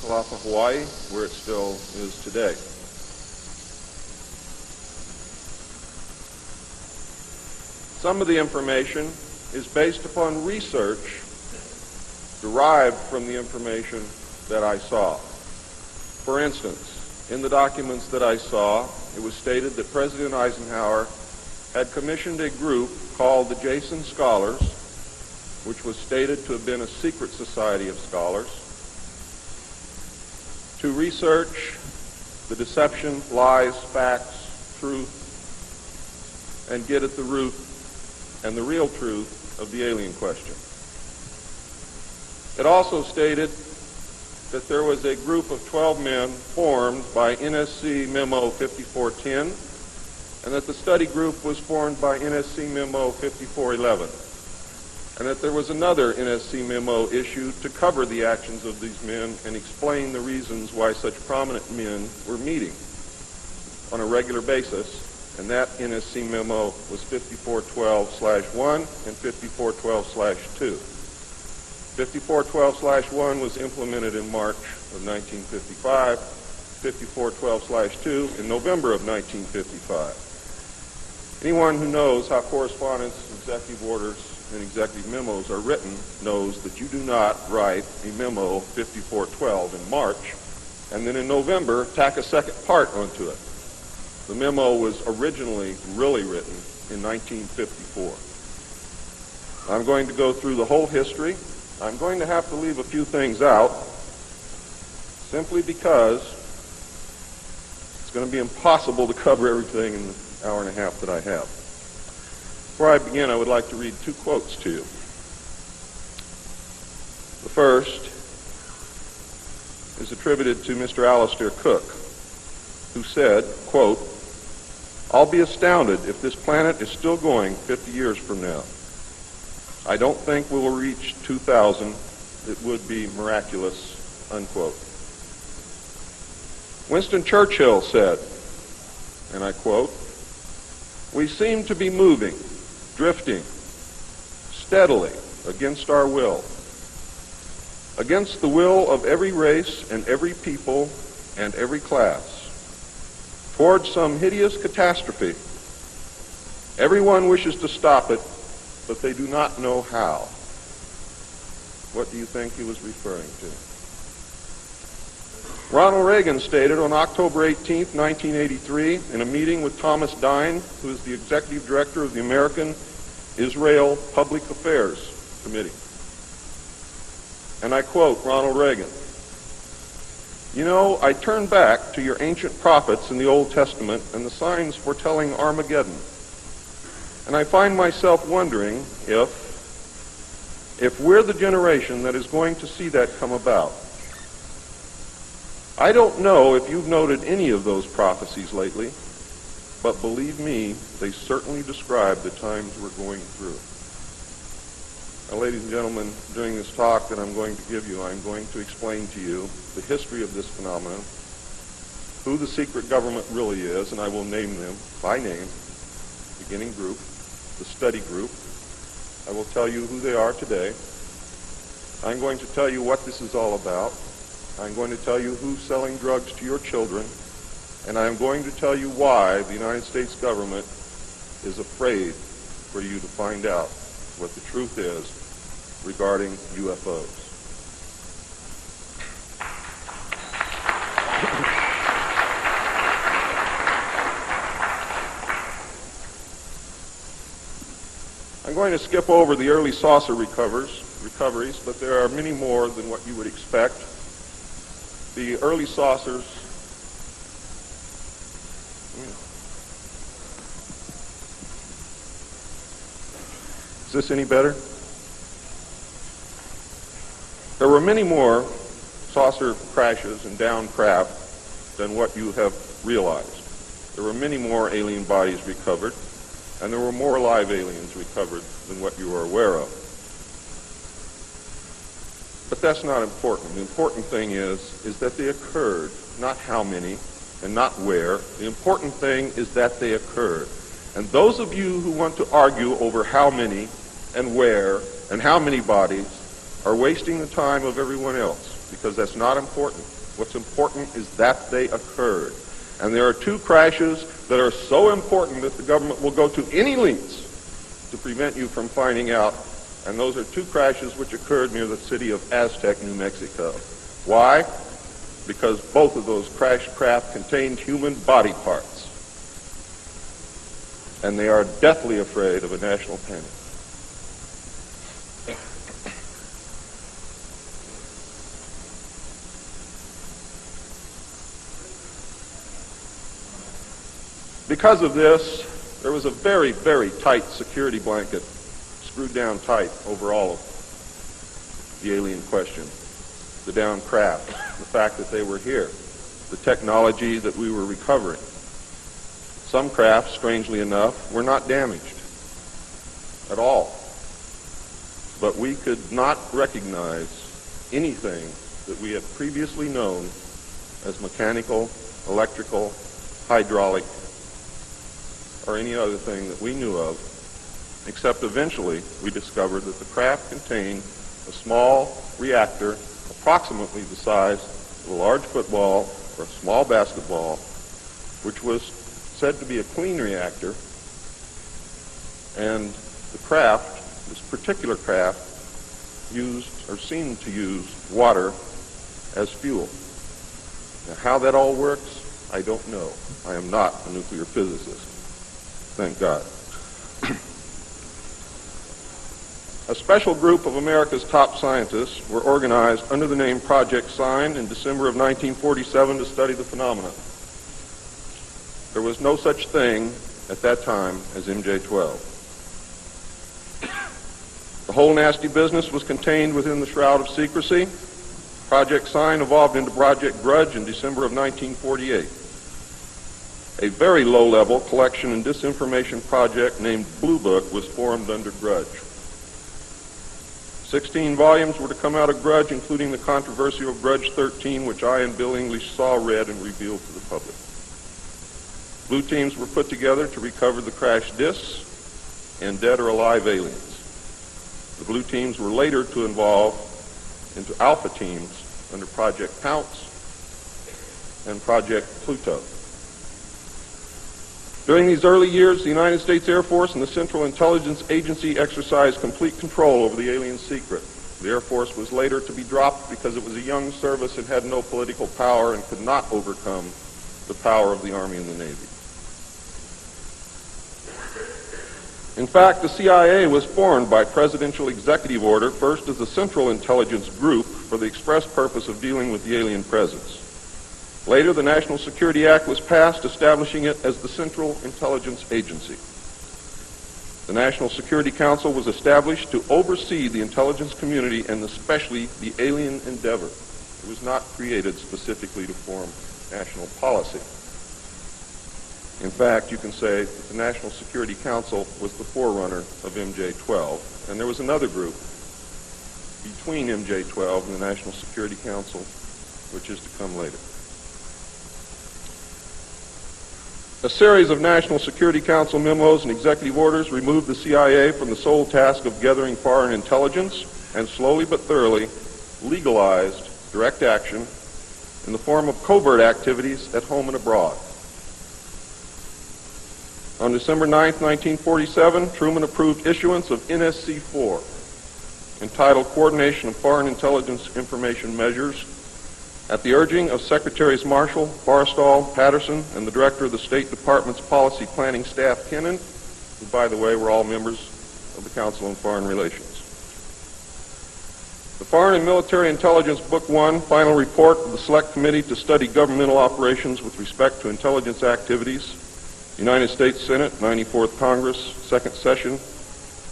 Kalaupapa, Hawaii, where it still is today. Some of the information is based upon research derived from the information that I saw. For instance, in the documents that I saw, it was stated that President Eisenhower had commissioned a group called the Jason Scholars, which was stated to have been a secret society of scholars, to research the deception, lies, facts, truth, and get at the root and the real truth of the alien question. It also stated that there was a group of 12 men formed by NSC Memo 5410, and that the study group was formed by NSC Memo 5411, and that there was another NSC memo issued to cover the actions of these men and explain the reasons why such prominent men were meeting on a regular basis, and that NSC memo was 5412/1 and 5412/2. 5412/1 was implemented in March of 1955, 5412/2 in November of 1955. Anyone who knows how correspondence, executive orders, and executive memos are written knows that you do not write a memo 5412 in March and then in November tack a second part onto it. The memo was originally really written in 1954. I'm going to go through the whole history. I'm going to have to leave a few things out simply because it's going to be impossible to cover everything in the hour and a half that I have. Before I begin, I would like to read two quotes to you. The first is attributed to Mr. Alistair Cook, who said, quote, "I'll be astounded if this planet is still going 50 years from now. I don't think we will reach 2000. It would be miraculous," unquote. Winston Churchill said, and I quote, "We seem to be moving, drifting, steadily against our will, against the will of every race and every people and every class, towards some hideous catastrophe. Everyone wishes to stop it, but they do not know how." What do you think he was referring to? Ronald Reagan stated on October 18, 1983, in a meeting with Thomas Dine, who is the executive director of the American Israel Public Affairs Committee. And I quote Ronald Reagan, "You know, I turn back to your ancient prophets in the Old Testament and the signs foretelling Armageddon. And I find myself wondering if we're the generation that is going to see that come about. I don't know if you've noted any of those prophecies lately, but believe me, they certainly describe the times we're going through." Now, ladies and gentlemen, during this talk that I'm going to give you, I'm going to explain to you the history of this phenomenon, who the secret government really is, and I will name them by name, beginning group, the study group. I will tell you who they are today. I'm going to tell you what this is all about. I'm going to tell you who's selling drugs to your children, and I'm going to tell you why the United States government is afraid for you to find out what the truth is regarding UFOs. I'm going to skip over the early saucer recoveries, but there are many more than what you would expect. The early saucers Is this any better? There were many more saucer crashes and downed craft than what you have realized. There were many more alien bodies recovered, and there were more live aliens recovered than what you are aware of. But that's not important. The important thing is that they occurred, not how many and not where. The important thing is that they occurred. And those of you who want to argue over how many and where and how many bodies are wasting the time of everyone else, because that's not important. What's important is that they occurred. And there are two crashes that are so important that the government will go to any lengths to prevent you from finding out. And those are two crashes which occurred near the city of Aztec, New Mexico. Why? Because both of those crashed craft contained human body parts. And they are deathly afraid of a national panic. Because of this, there was a very, very tight security blanket screwed down tight over all of the alien question. The downed craft, the fact that they were here, the technology that we were recovering. Some craft, strangely enough, were not damaged at all. But we could not recognize anything that we had previously known as mechanical, electrical, hydraulic, or any other thing that we knew of, except eventually we discovered that the craft contained a small reactor approximately the size of a large football or a small basketball, which was said to be a clean reactor, and the craft, this particular craft, used or seemed to use water as fuel. Now, how that all works, I don't know. I am not a nuclear physicist. Thank God. A special group of America's top scientists were organized under the name Project Sign in December of 1947 to study the phenomena. There was no such thing at that time as MJ-12. The whole nasty business was contained within the shroud of secrecy. Project Sign evolved into Project Grudge in December of 1948. A very low-level collection and disinformation project named Blue Book was formed under Grudge. 16 volumes were to come out of Grudge, including the controversial Grudge 13, which I and Bill English saw, read, and revealed to the public. Blue teams were put together to recover the crashed discs and dead or alive aliens. The blue teams were later to evolve into alpha teams under Project Pounce and Project Pluto. During these early years, the United States Air Force and the Central Intelligence Agency exercised complete control over the alien secret. The Air Force was later to be dropped because it was a young service and had no political power and could not overcome the power of the Army and the Navy. In fact, the CIA was formed by presidential executive order, first as a Central Intelligence Group for the express purpose of dealing with the alien presence. Later, the National Security Act was passed, establishing it as the Central Intelligence Agency. The National Security Council was established to oversee the intelligence community and especially the alien endeavor. It was not created specifically to form national policy. In fact, you can say that the National Security Council was the forerunner of MJ-12, and there was another group between MJ-12 and the National Security Council, which is to come later. A series of National Security Council memos and executive orders removed the CIA from the sole task of gathering foreign intelligence and slowly but thoroughly legalized direct action in the form of covert activities at home and abroad. On December 9, 1947, Truman approved issuance of NSC-4, entitled Coordination of Foreign Intelligence Information Measures, at the urging of Secretaries Marshall, Forrestal, Patterson, and the Director of the State Department's Policy Planning Staff, Kennan, who, by the way, were all members of the Council on Foreign Relations. The Foreign and Military Intelligence Book 1, final report of the Select Committee to study governmental operations with respect to intelligence activities, United States Senate, 94th Congress, second session,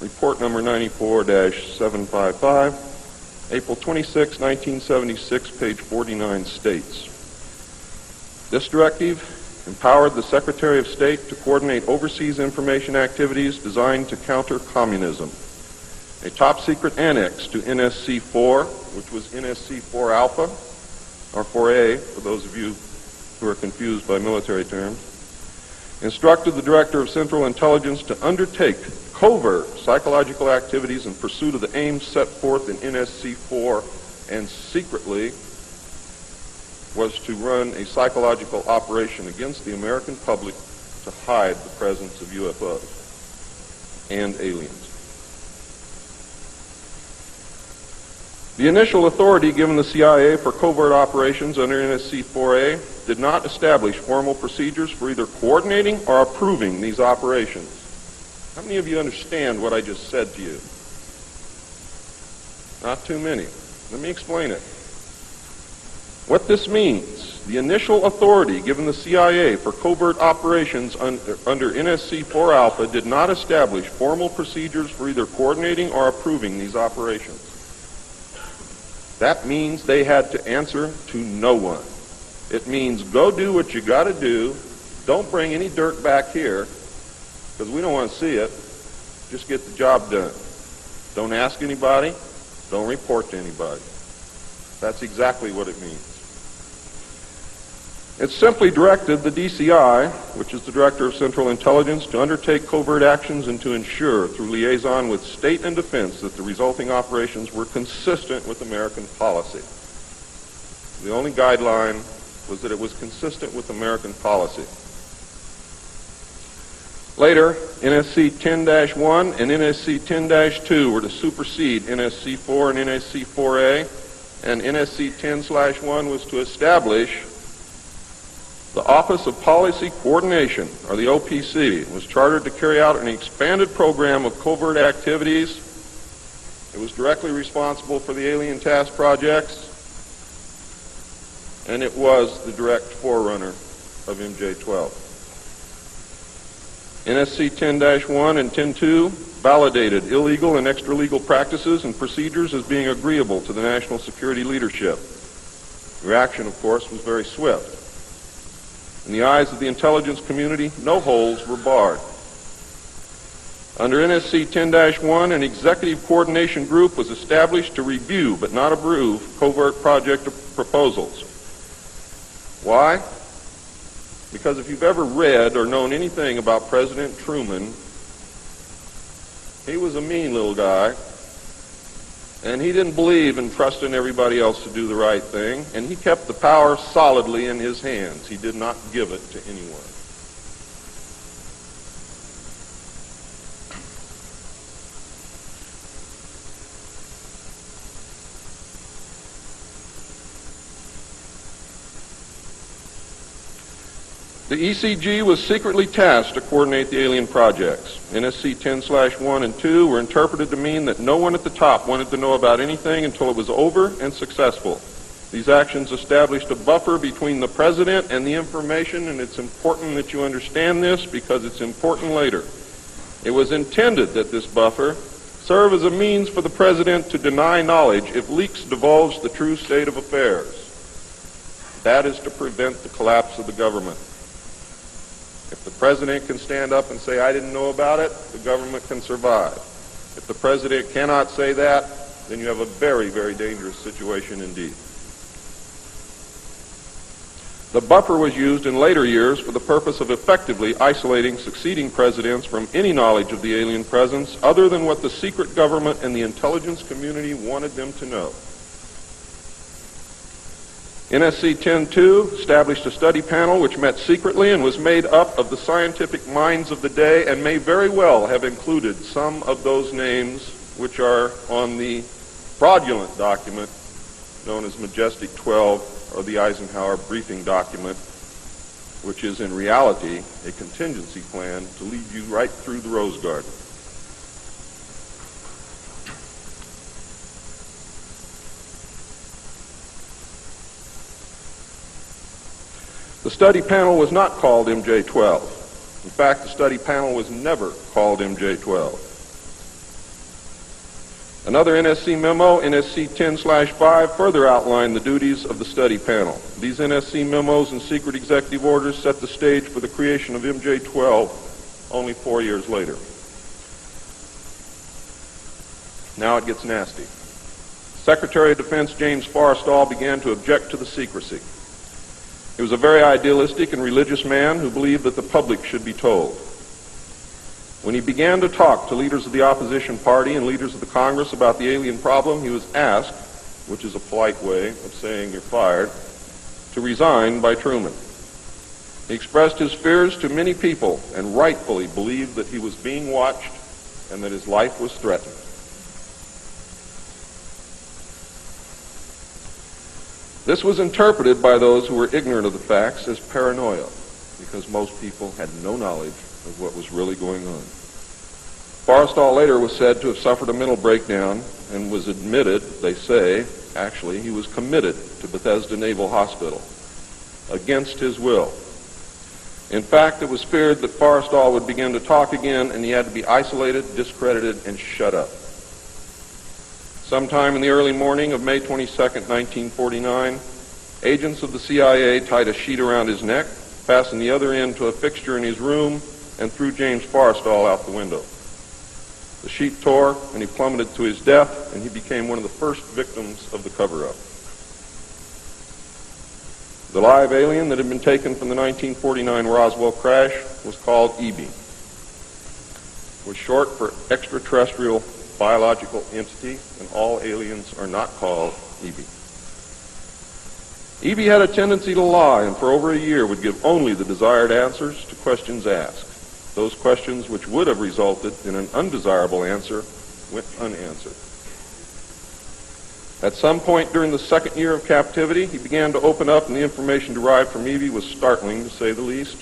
report number 94-755, April 26, 1976, page 49 states, this directive empowered the Secretary of State to coordinate overseas information activities designed to counter communism. A top-secret annex to NSC-4, which was NSC-4 Alpha, or 4A, for those of you who are confused by military terms, instructed the Director of Central Intelligence to undertake covert psychological activities in pursuit of the aims set forth in NSC-4 and secretly was to run a psychological operation against the American public to hide the presence of UFOs and aliens. The initial authority given the CIA for covert operations under NSC-4A did not establish formal procedures for either coordinating or approving these operations. How many of you understand what I just said to you? Not too many. Let me explain it. What this means, the initial authority given the CIA for covert operations under NSC-4 Alpha did not establish formal procedures for either coordinating or approving these operations. That means they had to answer to no one. It means go do what you got to do. Don't bring any dirt back here because we don't want to see it. Just get the job done. Don't ask anybody. Don't report to anybody. That's exactly what it means. It simply directed the DCI, which is the Director of Central Intelligence, to undertake covert actions and to ensure, through liaison with state and defense, that the resulting operations were consistent with American policy. The only guideline was that it was consistent with American policy. Later, NSC 10-1 and NSC 10-2 were to supersede NSC 4 and NSC 4A, and NSC 10-1 was to establish the Office of Policy Coordination, or the OPC, was chartered to carry out an expanded program of covert activities. It was directly responsible for the alien task projects, and it was the direct forerunner of MJ-12. NSC 10-1 and 10-2 validated illegal and extra-legal practices and procedures as being agreeable to the national security leadership. The reaction, of course, was very swift. In the eyes of the intelligence community, no holes were barred. Under NSC 10-1, an executive coordination group was established to review but not approve covert project proposals. Why? Because if you've ever read or known anything about President Truman, he was a mean little guy, and he didn't believe in trusting everybody else to do the right thing, and he kept the power solidly in his hands. He did not give it to anyone. The ECG was secretly tasked to coordinate the alien projects. NSC 10-1 and 2 were interpreted to mean that no one at the top wanted to know about anything until it was over and successful. These actions established a buffer between the president and the information, and it's important that you understand this because it's important later. It was intended that this buffer serve as a means for the president to deny knowledge if leaks divulged the true state of affairs. That is to prevent the collapse of the government. If the president can stand up and say, I didn't know about it, the government can survive. If the president cannot say that, then you have a very, very dangerous situation indeed. The buffer was used in later years for the purpose of effectively isolating succeeding presidents from any knowledge of the alien presence other than what the secret government and the intelligence community wanted them to know. NSC 10-2 established a study panel which met secretly and was made up of the scientific minds of the day and may very well have included some of those names which are on the fraudulent document known as Majestic 12 or the Eisenhower briefing document, which is in reality a contingency plan to lead you right through the Rose Garden. The study panel was not called MJ-12. In fact, the study panel was never called MJ-12. Another NSC memo, NSC 10-5, further outlined the duties of the study panel. These NSC memos and secret executive orders set the stage for the creation of MJ-12 only 4 years later. Now it gets nasty. Secretary of Defense James Forrestal began to object to the secrecy. He was a very idealistic and religious man who believed that the public should be told. When he began to talk to leaders of the opposition party and leaders of the Congress about the alien problem, he was asked, which is a polite way of saying you're fired, to resign by Truman. He expressed his fears to many people and rightfully believed that he was being watched and that his life was threatened. This was interpreted by those who were ignorant of the facts as paranoia, because most people had no knowledge of what was really going on. Forrestal later was said to have suffered a mental breakdown and was admitted, they say, actually, he was committed to Bethesda Naval Hospital against his will. In fact, it was feared that Forrestal would begin to talk again and he had to be isolated, discredited, and shut up. Sometime in the early morning of May 22nd, 1949, agents of the CIA tied a sheet around his neck, fastened the other end to a fixture in his room, and threw James Forrestal out the window. The sheet tore, and he plummeted to his death, and he became one of the first victims of the cover-up. The live alien that had been taken from the 1949 Roswell crash was called EB. It was short for extraterrestrial biological entity, and all aliens are not called EB. EB had a tendency to lie, and for over a year would give only the desired answers to questions asked. Those questions which would have resulted in an undesirable answer went unanswered. At some point during the second year of captivity, he began to open up, and the information derived from EB was startling, to say the least.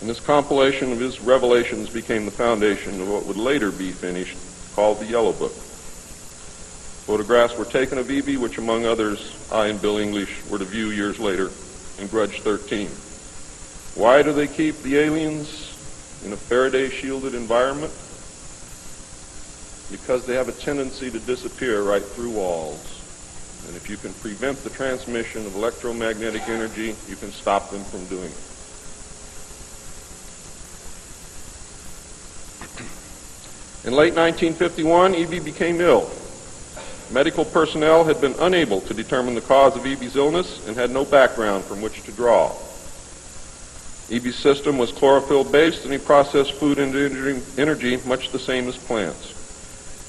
And this compilation of his revelations became the foundation of what would later be finished, called the Yellow Book. Photographs were taken of EB, which among others, I and Bill English were to view years later in Grudge 13. Why do they keep the aliens in a Faraday-shielded environment? Because they have a tendency to disappear right through walls. And if you can prevent the transmission of electromagnetic energy, you can stop them from doing it. In late 1951, EB became ill. Medical personnel had been unable to determine the cause of EB's illness and had no background from which to draw. EB's system was chlorophyll-based, and he processed food into energy much the same as plants.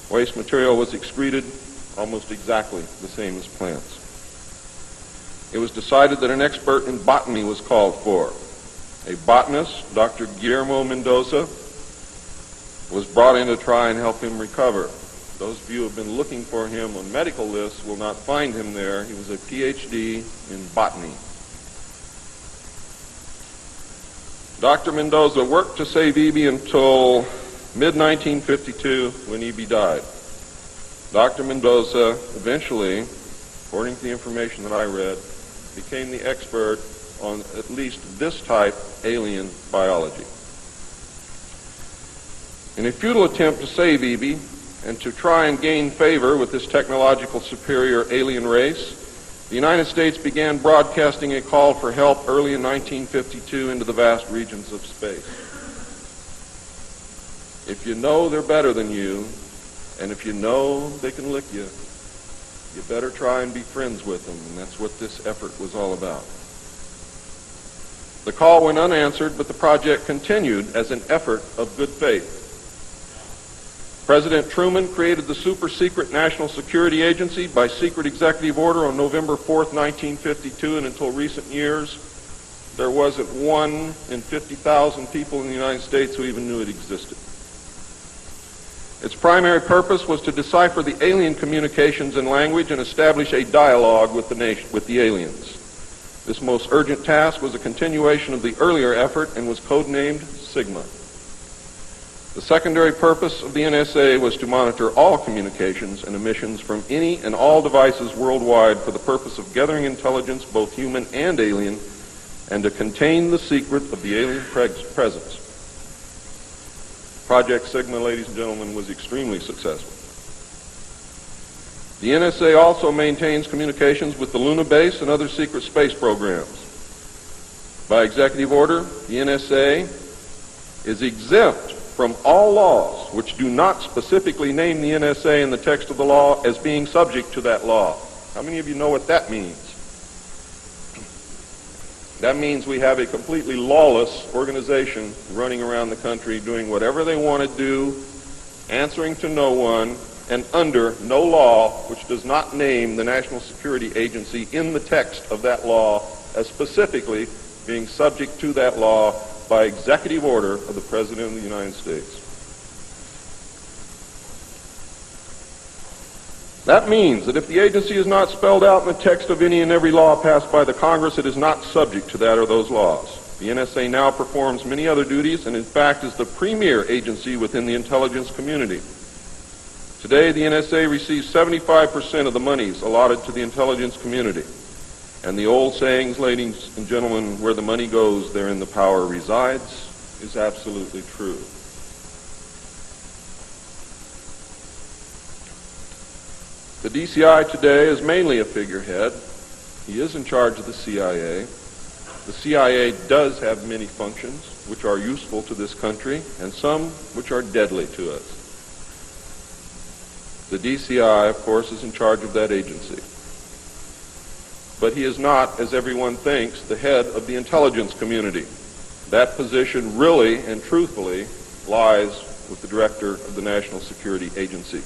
Waste material was excreted almost exactly the same as plants. It was decided that an expert in botany was called for. A botanist, Dr. Guillermo Mendoza, was brought in to try and help him recover. Those of you who have been looking for him on medical lists will not find him there. He was a PhD in botany. Dr. Mendoza worked to save EB until mid-1952 when EB died. Dr. Mendoza eventually, according to the information that I read, became the expert on at least this type alien biology. In a futile attempt to save EB and to try and gain favor with this technological superior alien race, the United States began broadcasting a call for help early in 1952 into the vast regions of space. If you know they're better than you, and if you know they can lick you, you better try and be friends with them, and that's what this effort was all about. The call went unanswered, but the project continued as an effort of good faith. President Truman created the super-secret National Security Agency by secret executive order on November 4th, 1952, and until recent years, there wasn't one in 50,000 people in the United States who even knew it existed. Its primary purpose was to decipher the alien communications and language and establish a dialogue with the aliens. This most urgent task was a continuation of the earlier effort and was codenamed Sigma. The secondary purpose of the NSA was to monitor all communications and emissions from any and all devices worldwide for the purpose of gathering intelligence, both human and alien, and to contain the secret of the alien presence. Project Sigma, ladies and gentlemen, was extremely successful. The NSA also maintains communications with the Luna base and other secret space programs. By executive order, the NSA is exempt from all laws which do not specifically name the NSA in the text of the law as being subject to that law. How many of you know what that means? That means we have a completely lawless organization running around the country doing whatever they want to do, answering to no one, and under no law which does not name the National Security Agency in the text of that law as specifically being subject to that law by executive order of the President of the United States. That means that if the agency is not spelled out in the text of any and every law passed by the Congress, it is not subject to that or those laws. The NSA now performs many other duties and in fact is the premier agency within the intelligence community. Today, the NSA receives 75% of the monies allotted to the intelligence community. And the old sayings, ladies and gentlemen, where the money goes, therein the power resides, is absolutely true. The DCI today is mainly a figurehead. He is in charge of the CIA. The CIA does have many functions which are useful to this country and some which are deadly to us. The DCI, of course, is in charge of that agency. But he is not, as everyone thinks, the head of the intelligence community. That position really and truthfully lies with the director of the National Security Agency.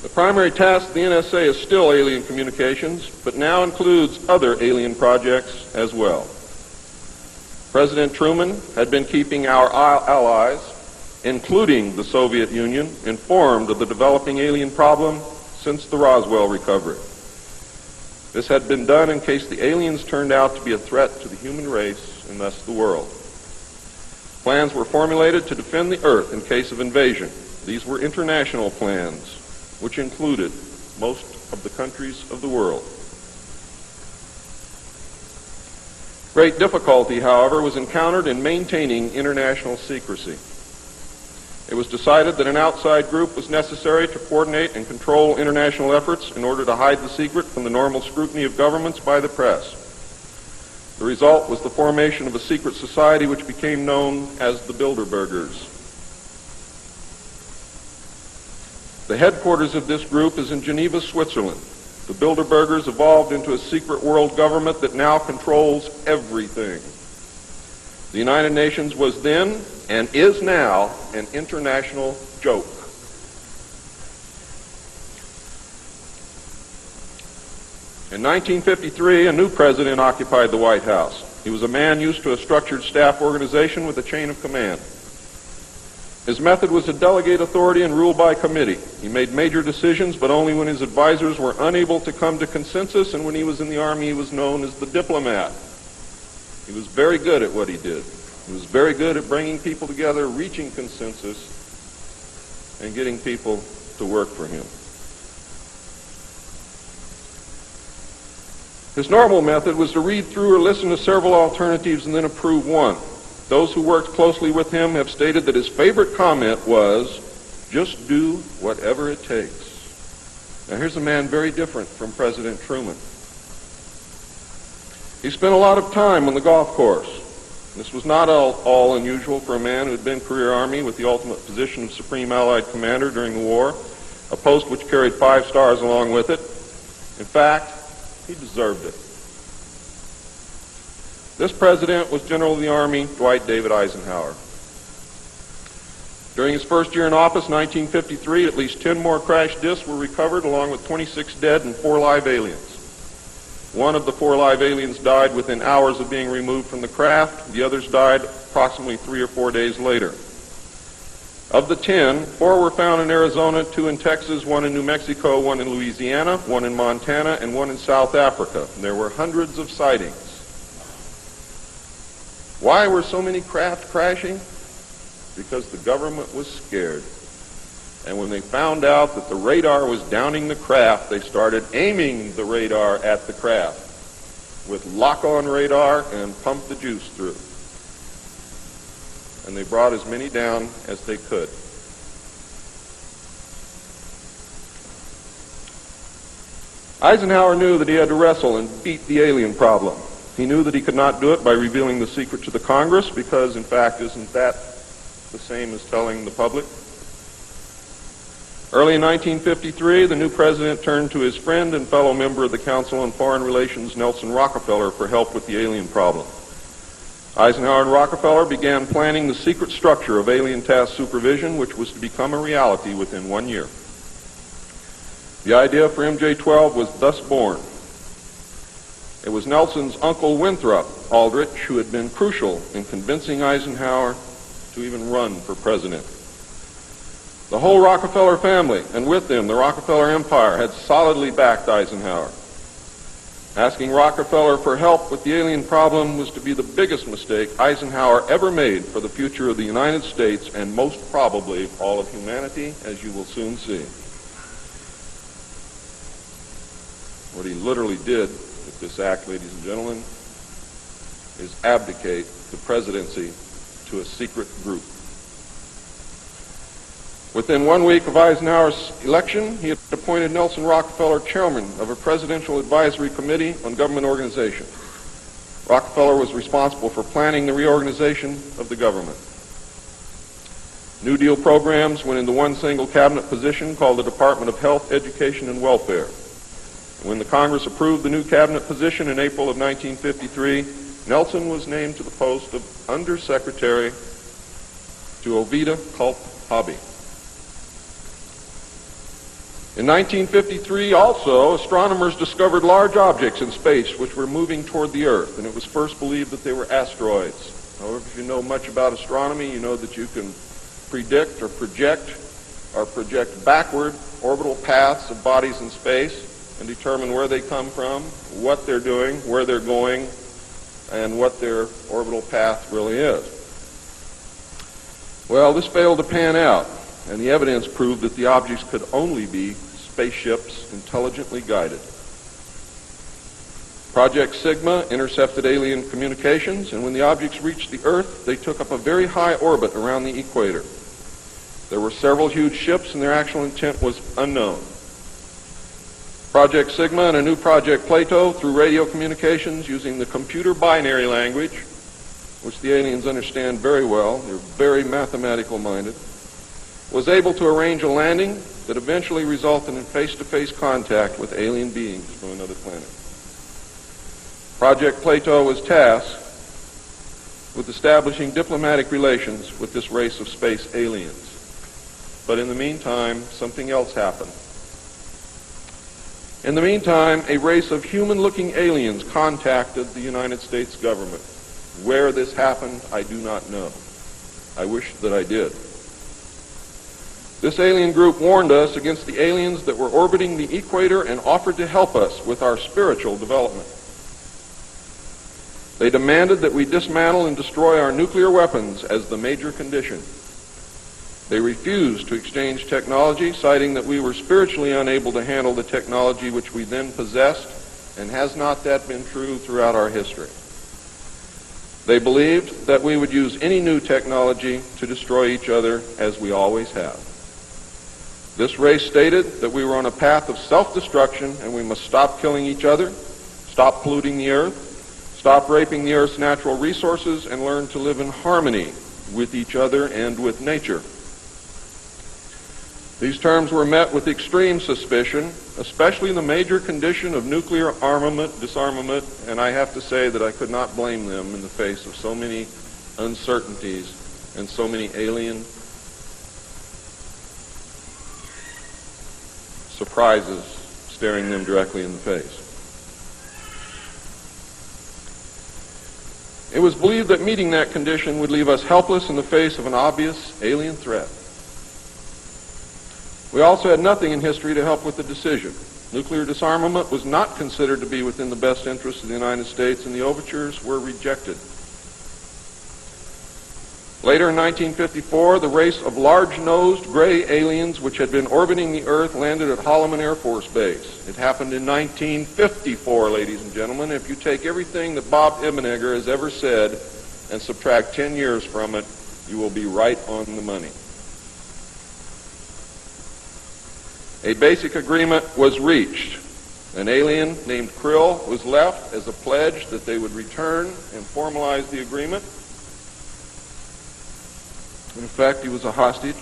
The primary task of the NSA is still alien communications, but now includes other alien projects as well. President Truman had been keeping our allies, including the Soviet Union, informed of the developing alien problem since the Roswell recovery. This had been done in case the aliens turned out to be a threat to the human race and thus the world. Plans were formulated to defend the Earth in case of invasion. These were international plans, which included most of the countries of the world. Great difficulty, however, was encountered in maintaining international secrecy. It was decided that an outside group was necessary to coordinate and control international efforts in order to hide the secret from the normal scrutiny of governments by the press. The result was the formation of a secret society which became known as the Bilderbergers. The headquarters of this group is in Geneva, Switzerland. The Bilderbergers evolved into a secret world government that now controls everything. The United Nations was then, and is now, an international joke. In 1953, a new president occupied the White House. He was a man used to a structured staff organization with a chain of command. His method was to delegate authority and rule by committee. He made major decisions, but only when his advisors were unable to come to consensus, and when he was in the Army, he was known as the diplomat. He was very good at what he did. He was very good at bringing people together, reaching consensus, and getting people to work for him. His normal method was to read through or listen to several alternatives and then approve one. Those who worked closely with him have stated that his favorite comment was, "Just do whatever it takes." Now here's a man very different from President Truman. He spent a lot of time on the golf course. This was not all unusual for a man who had been career Army with the ultimate position of Supreme Allied Commander during the war, a post which carried 5 stars along with it. In fact, he deserved it. This president was General of the Army Dwight David Eisenhower. During his first year in office, 1953, at least 10 more crash disks were recovered, along with 26 dead and 4 live aliens. One of the 4 live aliens died within hours of being removed from the craft. The others died approximately 3 or 4 days later. Of the 10, 4 were found in Arizona, 2 in Texas, 1 in New Mexico, 1 in Louisiana, 1 in Montana, and 1 in South Africa. And there were hundreds of sightings. Why were so many craft crashing? Because the government was scared. And when they found out that the radar was downing the craft, they started aiming the radar at the craft with lock-on radar and pumped the juice through. And they brought as many down as they could. Eisenhower knew that he had to wrestle and beat the alien problem. He knew that he could not do it by revealing the secret to the Congress, because, in fact, isn't that the same as telling the public? Early in 1953, the new president turned to his friend and fellow member of the Council on Foreign Relations, Nelson Rockefeller, for help with the alien problem. Eisenhower and Rockefeller began planning the secret structure of alien task supervision, which was to become a reality within 1 year. The idea for MJ-12 was thus born. It was Nelson's uncle Winthrop Aldrich who had been crucial in convincing Eisenhower to even run for president. The whole Rockefeller family, and with them the Rockefeller empire, had solidly backed Eisenhower. Asking Rockefeller for help with the alien problem was to be the biggest mistake Eisenhower ever made for the future of the United States and most probably all of humanity, as you will soon see. What he literally did with this act, ladies and gentlemen, is abdicate the presidency to a secret group. Within 1 week of Eisenhower's election, he had appointed Nelson Rockefeller chairman of a presidential advisory committee on government organization. Rockefeller was responsible for planning the reorganization of the government. New Deal programs went into one single cabinet position called the Department of Health, Education, and Welfare. When the Congress approved the new cabinet position in April of 1953, Nelson was named to the post of Undersecretary to Ovida Culp Hobby. In 1953, also, astronomers discovered large objects in space which were moving toward the Earth, and it was first believed that they were asteroids. However, if you know much about astronomy, you know that you can predict or project backward orbital paths of bodies in space and determine where they come from, what they're doing, where they're going, and what their orbital path really is. Well, this failed to pan out, and the evidence proved that the objects could only be spaceships intelligently guided. Project Sigma intercepted alien communications, and when the objects reached the Earth, they took up a very high orbit around the equator. There were several huge ships, and their actual intent was unknown. Project Sigma and a new Project Plato, through radio communications using the computer binary language, which the aliens understand very well, they're very mathematical minded, was able to arrange a landing that eventually resulted in face-to-face contact with alien beings from another planet. Project Plato was tasked with establishing diplomatic relations with this race of space aliens. But in the meantime, something else happened. In the meantime, a race of human-looking aliens contacted the United States government. Where this happened, I do not know. I wish that I did. This alien group warned us against the aliens that were orbiting the equator and offered to help us with our spiritual development. They demanded that we dismantle and destroy our nuclear weapons as the major condition. They refused to exchange technology, citing that we were spiritually unable to handle the technology which we then possessed, and has not that been true throughout our history? They believed that we would use any new technology to destroy each other, as we always have. This race stated that we were on a path of self-destruction, and we must stop killing each other, stop polluting the earth, stop raping the earth's natural resources, and learn to live in harmony with each other and with nature. These terms were met with extreme suspicion, especially the major condition of nuclear armament, disarmament, and I have to say that I could not blame them in the face of so many uncertainties and so many alien surprises staring them directly in the face. It was believed that meeting that condition would leave us helpless in the face of an obvious alien threat. We also had nothing in history to help with the decision. Nuclear disarmament was not considered to be within the best interests of the United States, and the overtures were rejected. Later in 1954, the race of large-nosed gray aliens which had been orbiting the Earth landed at Holloman Air Force Base. It happened in 1954, ladies and gentlemen. If you take everything that Bob Ebenegger has ever said and subtract 10 years from it, you will be right on the money. A basic agreement was reached. An alien named Krill was left as a pledge that they would return and formalize the agreement. In fact, he was a hostage.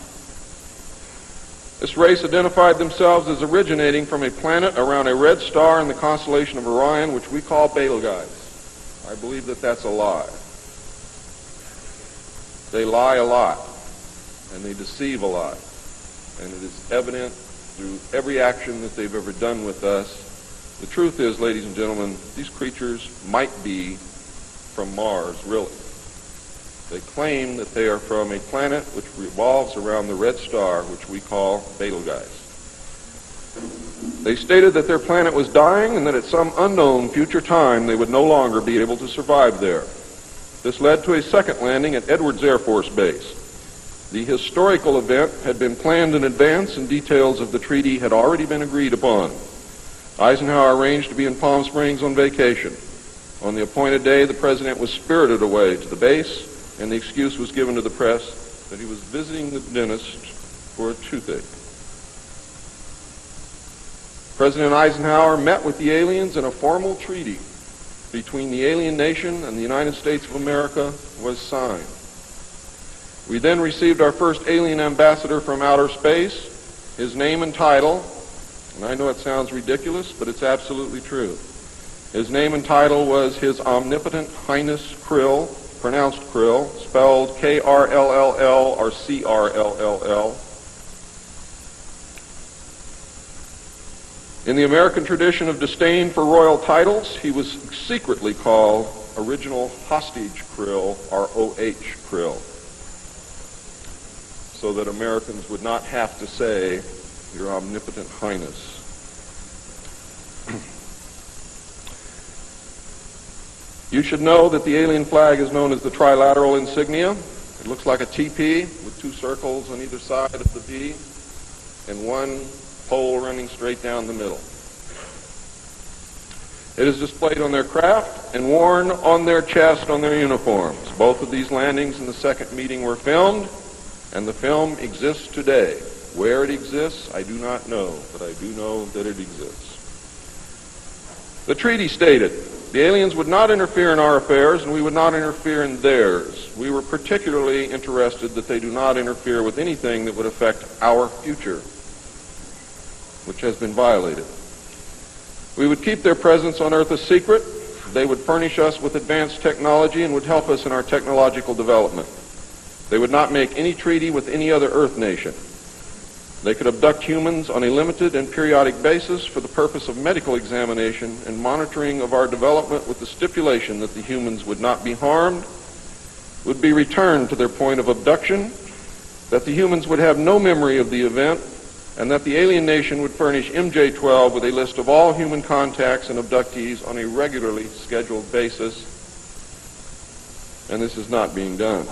This race identified themselves as originating from a planet around a red star in the constellation of Orion, which we call Betelgeuse. I believe that that's a lie. They lie a lot, and they deceive a lot. And it is evident through every action that they've ever done with us. The truth is, ladies and gentlemen, these creatures might be from Mars, really. They claim that they are from a planet which revolves around the red star, which we call Betelgeuse. They stated that their planet was dying and that at some unknown future time they would no longer be able to survive there. This led to a second landing at Edwards Air Force Base. The historical event had been planned in advance and details of the treaty had already been agreed upon. Eisenhower arranged to be in Palm Springs on vacation. On the appointed day, the president was spirited away to the base, and the excuse was given to the press that he was visiting the dentist for a toothache. President Eisenhower met with the aliens, and a formal treaty between the alien nation and the United States of America was signed. We then received our first alien ambassador from outer space. His name and title, and I know it sounds ridiculous, but it's absolutely true. His name and title was His Omnipotent Highness Krill, pronounced Krill, spelled K-R-L-L-L or C-R-L-L-L. In the American tradition of disdain for royal titles, he was secretly called Original Hostage Krill, or O-H Krill, so that Americans would not have to say, Your Omnipotent Highness. You should know that the alien flag is known as the trilateral insignia. It looks like a TP with two circles on either side of the V and one pole running straight down the middle. It is displayed on their craft and worn on their chest on their uniforms. Both of these landings in the second meeting were filmed, and the film exists today. Where it exists, I do not know, but I do know that it exists. The treaty stated, the aliens would not interfere in our affairs, and we would not interfere in theirs. We were particularly interested that they do not interfere with anything that would affect our future, which has been violated. We would keep their presence on Earth a secret. They would furnish us with advanced technology and would help us in our technological development. They would not make any treaty with any other Earth nation. They could abduct humans on a limited and periodic basis for the purpose of medical examination and monitoring of our development, with the stipulation that the humans would not be harmed, would be returned to their point of abduction, that the humans would have no memory of the event, and that the alien nation would furnish MJ-12 with a list of all human contacts and abductees on a regularly scheduled basis. And this is not being done.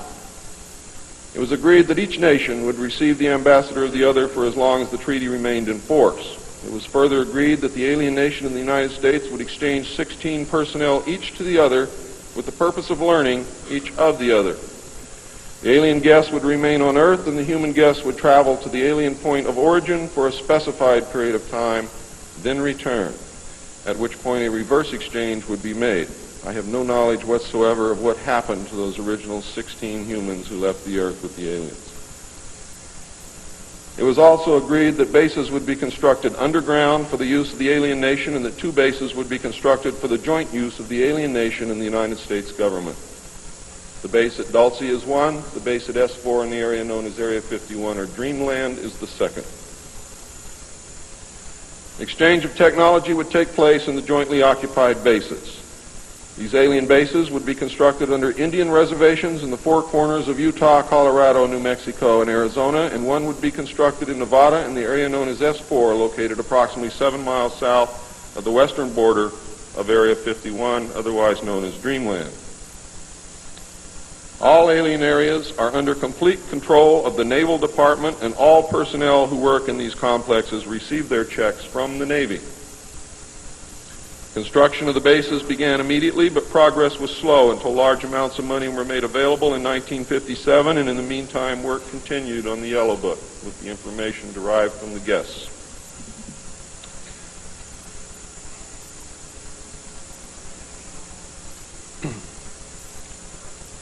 It was agreed that each nation would receive the ambassador of the other for as long as the treaty remained in force. It was further agreed that the alien nation and the United States would exchange 16 personnel each to the other with the purpose of learning each of the other. The alien guests would remain on Earth, and the human guests would travel to the alien point of origin for a specified period of time, then return, at which point a reverse exchange would be made. I have no knowledge whatsoever of what happened to those original 16 humans who left the Earth with the aliens. It was also agreed that bases would be constructed underground for the use of the alien nation, and that 2 bases would be constructed for the joint use of the alien nation and the United States government. The base at Dulce is one. The base at S4 in the area known as Area 51 or Dreamland is the second. Exchange of technology would take place in the jointly occupied bases. These alien bases would be constructed under Indian reservations in the 4 corners of Utah, Colorado, New Mexico, and Arizona, and one would be constructed in Nevada in the area known as S4, located approximately 7 miles south of the western border of Area 51, otherwise known as Dreamland. All alien areas are under complete control of the Naval Department, and all personnel who work in these complexes receive their checks from the Navy. Construction of the bases began immediately, but progress was slow until large amounts of money were made available in 1957, and in the meantime work continued on the Yellow Book with the information derived from the guests.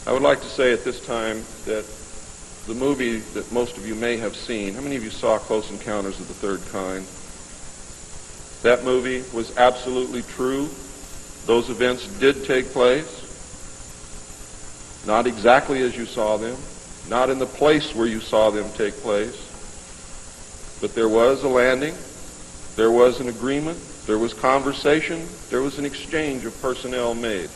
I would like to say at this time that the movie that most of you may have seen, how many of you saw Close Encounters of the Third Kind? That movie was absolutely true. Those events did take place, not exactly as you saw them, not in the place where you saw them take place, but there was a landing, there was an agreement, there was conversation, there was an exchange of personnel made.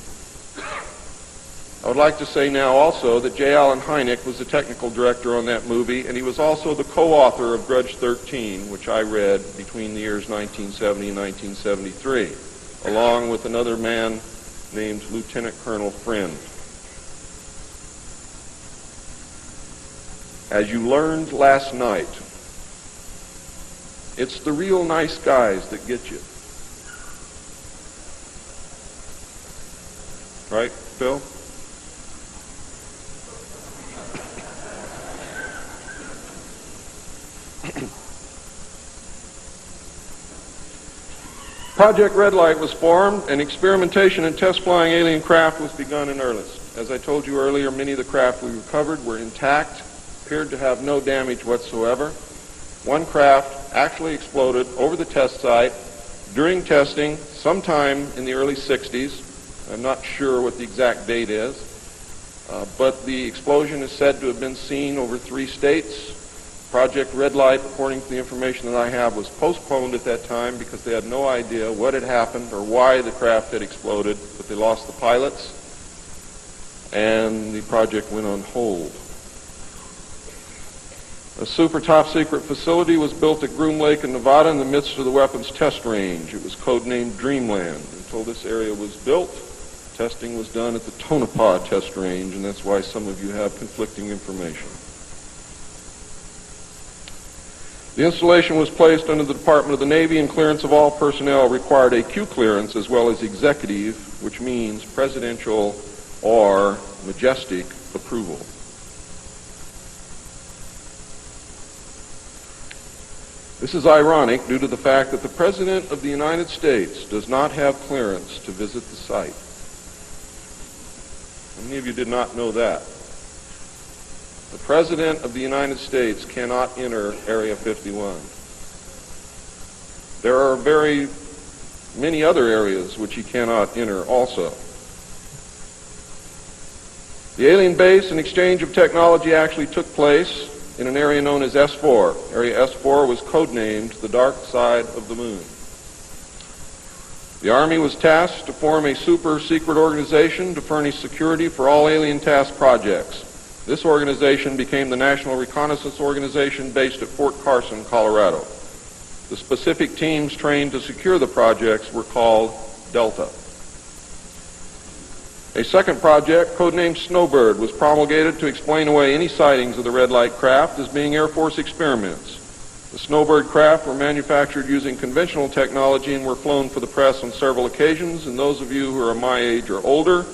I would like to say now also that J. Allen Hynek was the technical director on that movie, and he was also the co-author of Grudge 13, which I read between the years 1970 and 1973, along with another man named Lieutenant Colonel Friend. As you learned last night, it's the real nice guys that get you. Right, Phil? Project Red Light was formed, and experimentation and test flying alien craft was begun in earnest. As I told you earlier, many of the craft we recovered were intact, appeared to have no damage whatsoever. One craft actually exploded over the test site during testing sometime in the early 60s. I'm not sure what the exact date is, but the explosion is said to have been seen over 3 states. Project Red Light, according to the information that I have, was postponed at that time because they had no idea what had happened or why the craft had exploded, but they lost the pilots, and the project went on hold. A super top-secret facility was built at Groom Lake in Nevada in the midst of the weapons test range. It was codenamed Dreamland. Until this area was built, testing was done at the Tonopah test range, and that's why some of you have conflicting information. The installation was placed under the Department of the Navy, and clearance of all personnel required a Q clearance as well as executive, which means presidential or majestic approval. This is ironic due to the fact that the President of the United States does not have clearance to visit the site. How many of you did not know that? The President of the United States cannot enter Area 51. There are very many other areas which he cannot enter also. The alien base and exchange of technology actually took place in an area known as S4. Area S4 was codenamed the Dark Side of the Moon. The Army was tasked to form a super-secret organization to furnish security for all alien task projects. This organization became the National Reconnaissance Organization based at Fort Carson, Colorado. The specific teams trained to secure the projects were called Delta. A second project, codenamed Snowbird, was promulgated to explain away any sightings of the red light craft as being Air Force experiments. The Snowbird craft were manufactured using conventional technology and were flown for the press on several occasions, and those of you who are my age or older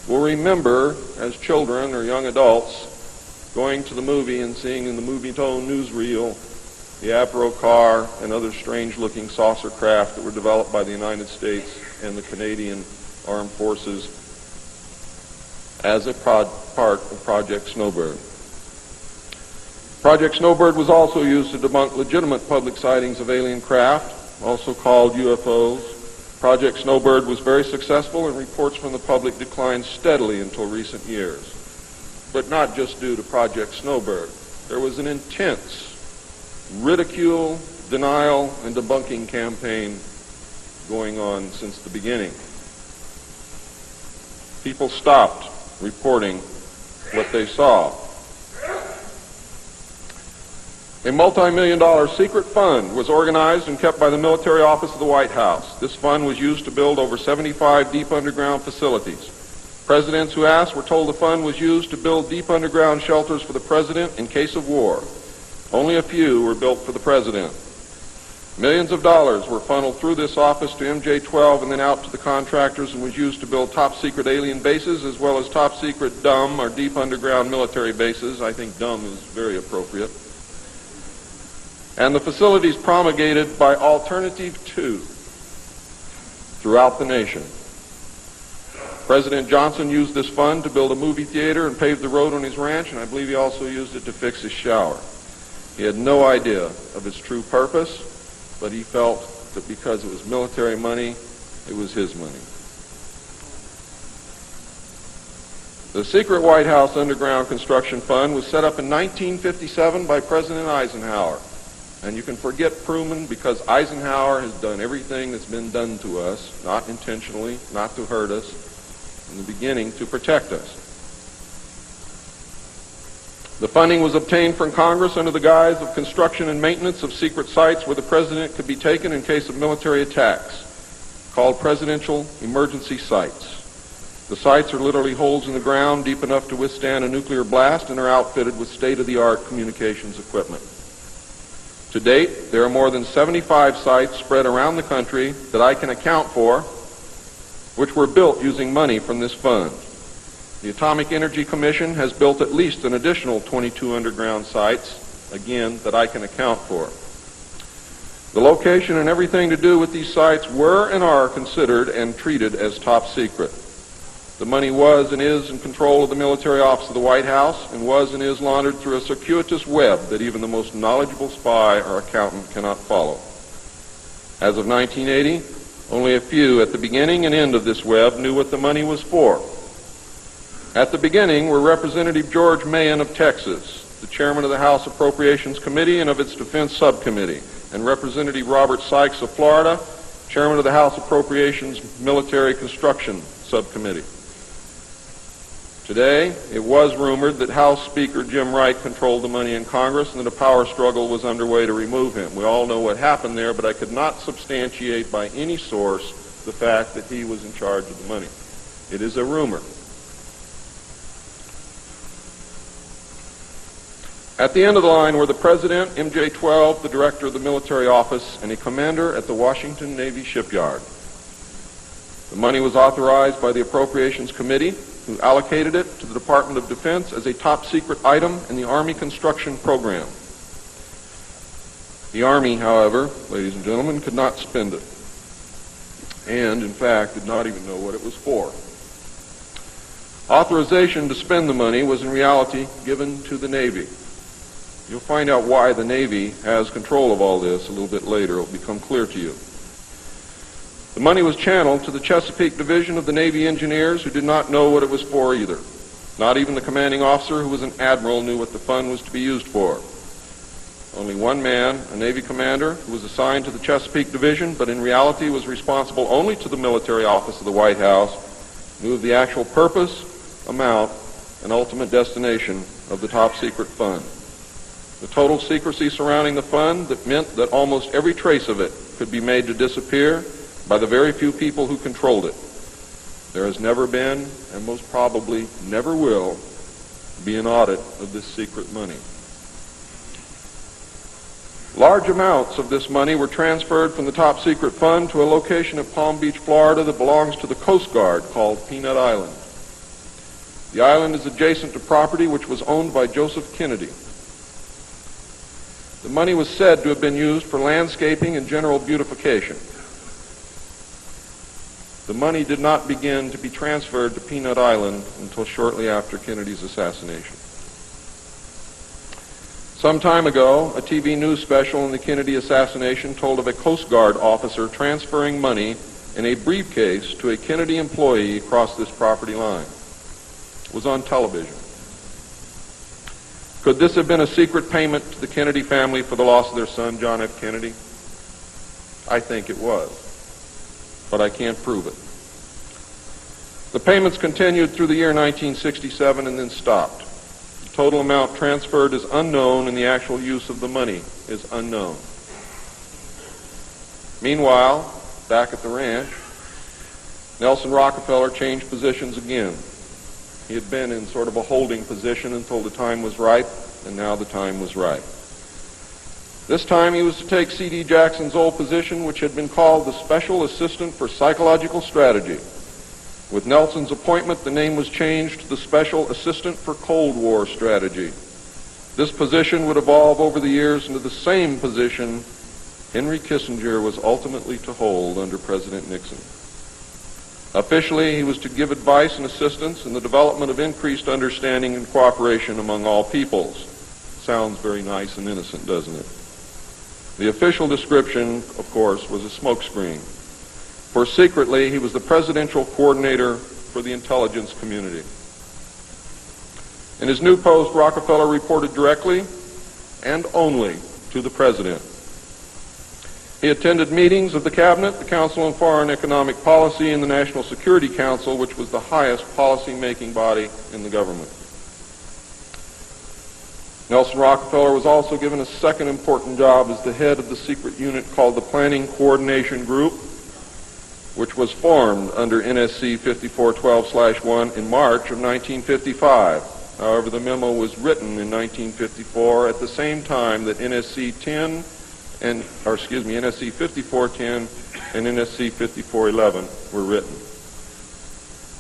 will remember, as children or young adults, going to the movie and seeing in the Movietone newsreel the Avro car and other strange-looking saucer craft that were developed by the United States and the Canadian Armed Forces as a part of Project Snowbird. Project Snowbird was also used to debunk legitimate public sightings of alien craft, also called UFOs. Project Snowbird was very successful, and reports from the public declined steadily until recent years. But not just due to Project Snowbird. There was an intense ridicule, denial, and debunking campaign going on since the beginning. People stopped reporting what they saw. A multi-million-dollar secret fund was organized and kept by the military office of the White House. This fund was used to build over 75 deep underground facilities. Presidents who asked were told the fund was used to build deep underground shelters for the president in case of war. Only a few were built for the president. Millions of dollars were funneled through this office to MJ-12 and then out to the contractors, and was used to build top-secret alien bases as well as top-secret dumb or deep underground military bases. I think dumb is very appropriate. And the facilities promulgated by Alternative 2 throughout the nation. President Johnson used this fund to build a movie theater and pave the road on his ranch, and I believe he also used it to fix his shower. He had no idea of its true purpose, but he felt that because it was military money, it was his money. The secret White House underground construction fund was set up in 1957 by President Eisenhower. And you can forget Truman because Eisenhower has done everything that's been done to us, not intentionally, not to hurt us, in the beginning to protect us. The funding was obtained from Congress under the guise of construction and maintenance of secret sites where the president could be taken in case of military attacks, called presidential emergency sites. The sites are literally holes in the ground deep enough to withstand a nuclear blast and are outfitted with state-of-the-art communications equipment. To date, there are more than 75 sites spread around the country that I can account for, which were built using money from this fund. The Atomic Energy Commission has built at least an additional 22 underground sites, again, that I can account for. The location and everything to do with these sites were and are considered and treated as top secret. The money was and is in control of the military office of the White House and was and is laundered through a circuitous web that even the most knowledgeable spy or accountant cannot follow. As of 1980, only a few at the beginning and end of this web knew what the money was for. At the beginning were Representative George Mahan of Texas, the chairman of the House Appropriations Committee and of its Defense Subcommittee, and Representative Robert Sykes of Florida, chairman of the House Appropriations Military Construction Subcommittee. Today, it was rumored that House Speaker Jim Wright controlled the money in Congress and that a power struggle was underway to remove him. We all know what happened there, but I could not substantiate by any source the fact that he was in charge of the money. It is a rumor. At the end of the line were the President, MJ-12, the Director of the Military Office, and a commander at the Washington Navy Shipyard. The money was authorized by the Appropriations Committee, who allocated it to the Department of Defense as a top-secret item in the Army construction program. The Army, however, ladies and gentlemen, could not spend it, and, in fact, did not even know what it was for. Authorization to spend the money was in reality given to the Navy. You'll find out why the Navy has control of all this a little bit later. It will become clear to you. The money was channeled to the Chesapeake Division of the Navy Engineers, who did not know what it was for either. Not even the commanding officer, who was an admiral, knew what the fund was to be used for. Only one man, a Navy commander, who was assigned to the Chesapeake Division, but in reality was responsible only to the military office of the White House, knew of the actual purpose, amount, and ultimate destination of the top-secret fund. The total secrecy surrounding the fund that meant that almost every trace of it could be made to disappear by the very few people who controlled it. There has never been, and most probably never will, be an audit of this secret money. Large amounts of this money were transferred from the top secret fund to a location at Palm Beach, Florida that belongs to the Coast Guard called Peanut Island. The island is adjacent to property which was owned by Joseph Kennedy. The money was said to have been used for landscaping and general beautification. The money did not begin to be transferred to Peanut Island until shortly after Kennedy's assassination. Some time ago, a TV news special on the Kennedy assassination told of a Coast Guard officer transferring money in a briefcase to a Kennedy employee across this property line. It was on television. Could this have been a secret payment to the Kennedy family for the loss of their son, John F. Kennedy? I think it was, but I can't prove it. The payments continued through the year 1967 and then stopped. The total amount transferred is unknown and the actual use of the money is unknown. Meanwhile, back at the ranch, Nelson Rockefeller changed positions again. He had been in sort of a holding position until the time was ripe, and now the time was right. This time he was to take C.D. Jackson's old position, which had been called the Special Assistant for Psychological Strategy. With Nelson's appointment, the name was changed to the Special Assistant for Cold War Strategy. This position would evolve over the years into the same position Henry Kissinger was ultimately to hold under President Nixon. Officially, he was to give advice and assistance in the development of increased understanding and cooperation among all peoples. Sounds very nice and innocent, doesn't it? The official description, of course, was a smokescreen. For secretly, he was the presidential coordinator for the intelligence community. In his new post, Rockefeller reported directly and only to the President. He attended meetings of the Cabinet, the Council on Foreign Economic Policy, and the National Security Council, which was the highest policy-making body in the government. Nelson Rockefeller was also given a second important job as the head of the secret unit called the Planning Coordination Group, which was formed under NSC 5412/1 in March of 1955. However, the memo was written in 1954 at the same time that NSC 5410 and NSC 5411 were written.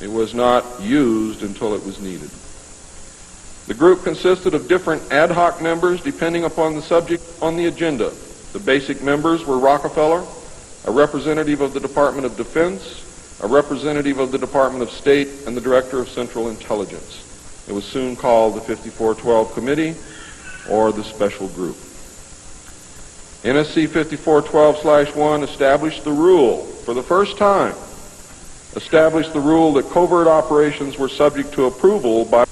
It was not used until it was needed. The group consisted of different ad hoc members depending upon the subject on the agenda. The basic members were Rockefeller, a representative of the Department of Defense, a representative of the Department of State, and the Director of Central Intelligence. It was soon called the 5412 Committee, or the Special Group. NSC 5412/1 established the rule, for the first time, established the rule that covert operations were subject to approval by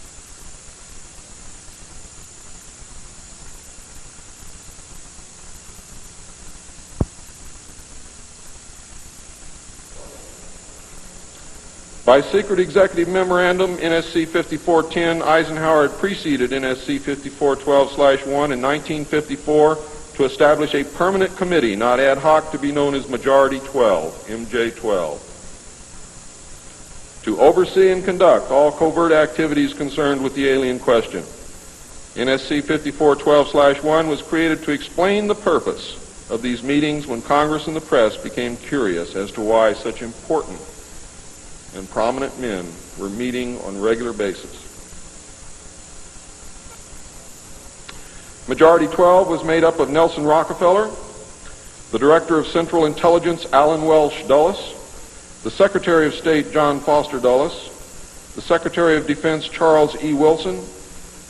By secret executive memorandum, NSC 5410, Eisenhower had preceded NSC 5412/1 in 1954 to establish a permanent committee, not ad hoc, to be known as Majority 12, MJ12, to oversee and conduct all covert activities concerned with the alien question. NSC 5412/1 was created to explain the purpose of these meetings when Congress and the press became curious as to why such important and prominent men were meeting on a regular basis. Majority 12 was made up of Nelson Rockefeller, the Director of Central Intelligence, Allen Welsh Dulles, the Secretary of State, John Foster Dulles, the Secretary of Defense, Charles E. Wilson,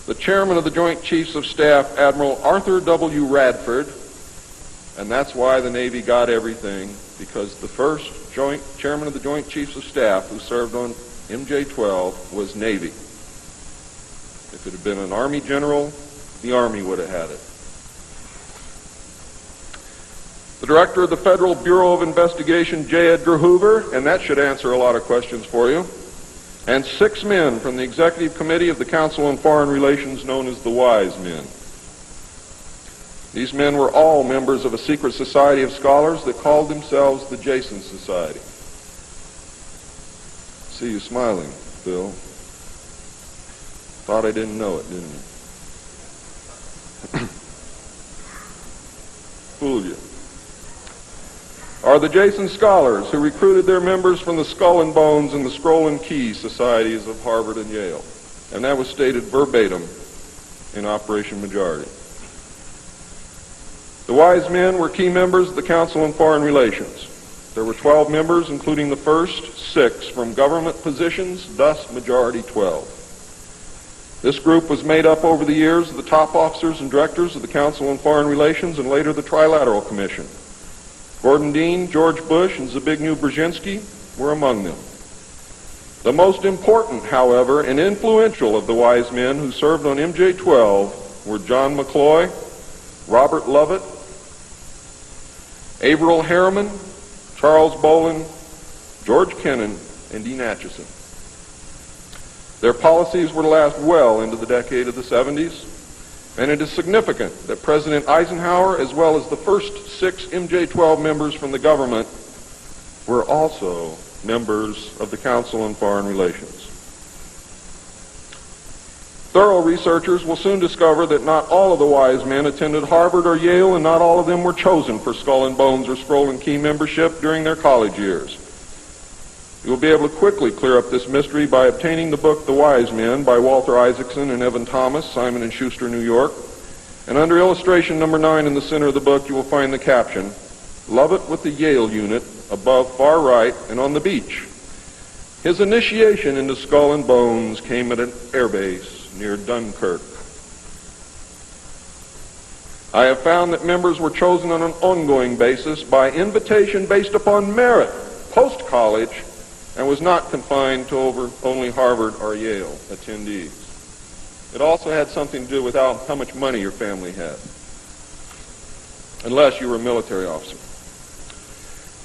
the Chairman of the Joint Chiefs of Staff, Admiral Arthur W. Radford, and that's why the Navy got everything, because the first Chairman of the Joint Chiefs of Staff who served on MJ-12 was Navy. If it had been an Army general, the Army would have had it. The Director of the Federal Bureau of Investigation, J. Edgar Hoover, and that should answer a lot of questions for you, and 6 men from the Executive Committee of the Council on Foreign Relations known as the Wise Men. These men were all members of a secret society of scholars that called themselves the Jason Society. See you smiling, Bill. Thought I didn't know it, didn't you? Fooled you. Are the Jason scholars who recruited their members from the Skull and Bones and the Scroll and Key societies of Harvard and Yale. And that was stated verbatim in Operation Majority. The Wise Men were key members of the Council on Foreign Relations. There were 12 members, including the first 6 from government positions, thus Majority 12. This group was made up over the years of the top officers and directors of the Council on Foreign Relations and later the Trilateral Commission. Gordon Dean, George Bush, and Zbigniew Brzezinski were among them. The most important, however, and influential of the Wise Men who served on MJ-12 were John McCloy, Robert Lovett, Averill Harriman, Charles Bolin, George Kennan, and Dean Acheson. Their policies were to last well into the decade of the 70s, and it is significant that President Eisenhower, as well as the first 6 MJ-12 members from the government, were also members of the Council on Foreign Relations. Thorough researchers will soon discover that not all of the Wise Men attended Harvard or Yale, and not all of them were chosen for Skull and Bones or Scroll and Key membership during their college years. You will be able to quickly clear up this mystery by obtaining the book The Wise Men by Walter Isaacson and Evan Thomas, Simon & Schuster, New York. And under illustration number 9 in the center of the book, you will find the caption, "Lovett with the Yale unit, above far right and on the beach. His initiation into Skull and Bones came at an airbase near Dunkirk." I have found that members were chosen on an ongoing basis by invitation based upon merit, post-college, and was not confined to only Harvard or Yale attendees. It also had something to do with how much money your family had, unless you were a military officer.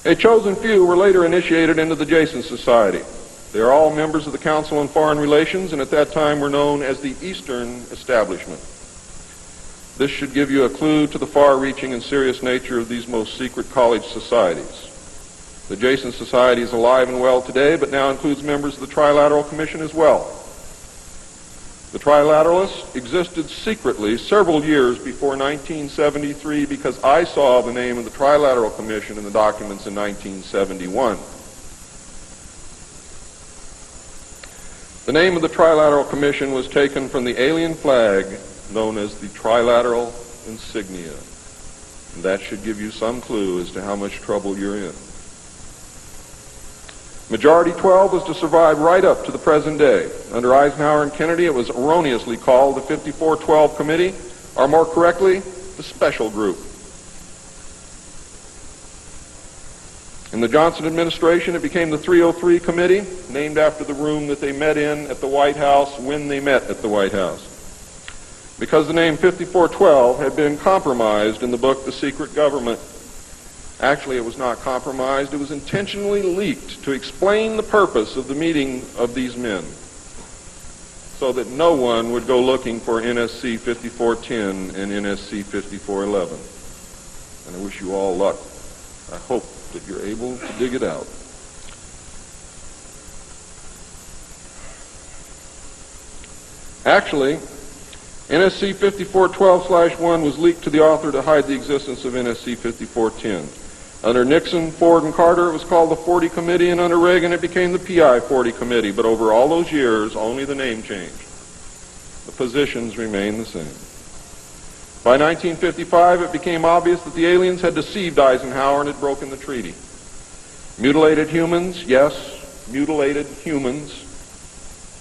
A chosen few were later initiated into the Jason Society. They are all members of the Council on Foreign Relations, and at that time were known as the Eastern Establishment. This should give you a clue to the far-reaching and serious nature of these most secret college societies. The Jason Society is alive and well today, but now includes members of the Trilateral Commission as well. The Trilateralists existed secretly several years before 1973 because I saw the name of the Trilateral Commission in the documents in 1971. The name of the Trilateral Commission was taken from the alien flag known as the Trilateral Insignia. And that should give you some clue as to how much trouble you're in. Majority 12 was to survive right up to the present day. Under Eisenhower and Kennedy, it was erroneously called the 5412 Committee, or more correctly, the Special Group. In the Johnson administration, it became the 303 Committee, named after the room that they met in at the White House when they met at the White House. Because the name 5412 had been compromised in the book The Secret Government. Actually, it was not compromised. It was intentionally leaked to explain the purpose of the meeting of these men so that no one would go looking for NSC 5410 and NSC 5411. And I wish you all luck. I hope that you're able to dig it out. Actually, NSC 5412/1 was leaked to the author to hide the existence of NSC 5410. Under Nixon, Ford, and Carter, it was called the 40 Committee, and under Reagan, it became the PI 40 Committee. But over all those years, only the name changed. The positions remained the same. By 1955, it became obvious that the aliens had deceived Eisenhower and had broken the treaty. Mutilated humans, yes, mutilated humans,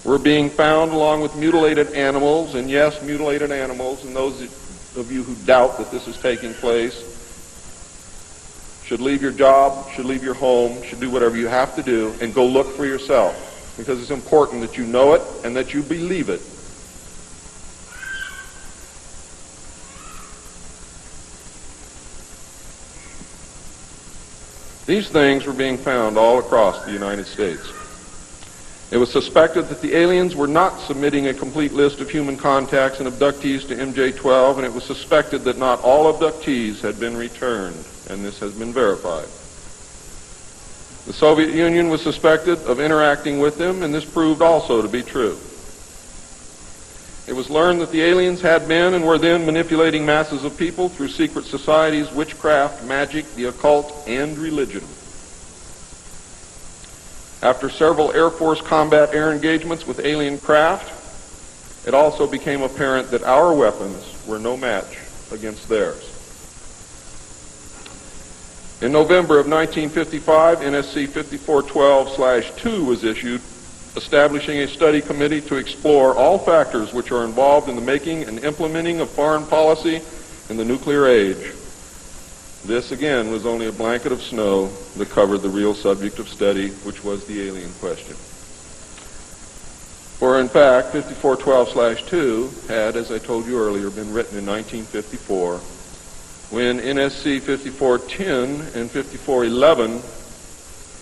were being found along with mutilated animals, and yes, mutilated animals, and those of you who doubt that this is taking place should leave your job, should leave your home, should do whatever you have to do, and go look for yourself, because it's important that you know it and that you believe it. These things were being found all across the United States. It was suspected that the aliens were not submitting a complete list of human contacts and abductees to MJ-12, and it was suspected that not all abductees had been returned, and this has been verified. The Soviet Union was suspected of interacting with them, and this proved also to be true. It was learned that the aliens had been and were then manipulating masses of people through secret societies, witchcraft, magic, the occult, and religion. After several Air Force combat air engagements with alien craft, it also became apparent that our weapons were no match against theirs. In November of 1955, NSC 5412/2 was issued, establishing a study committee to explore all factors which are involved in the making and implementing of foreign policy in the nuclear age. This, again, was only a blanket of snow that covered the real subject of study, which was the alien question. For, in fact, 5412/2 had, as I told you earlier, been written in 1954, when NSC 5410 and 5411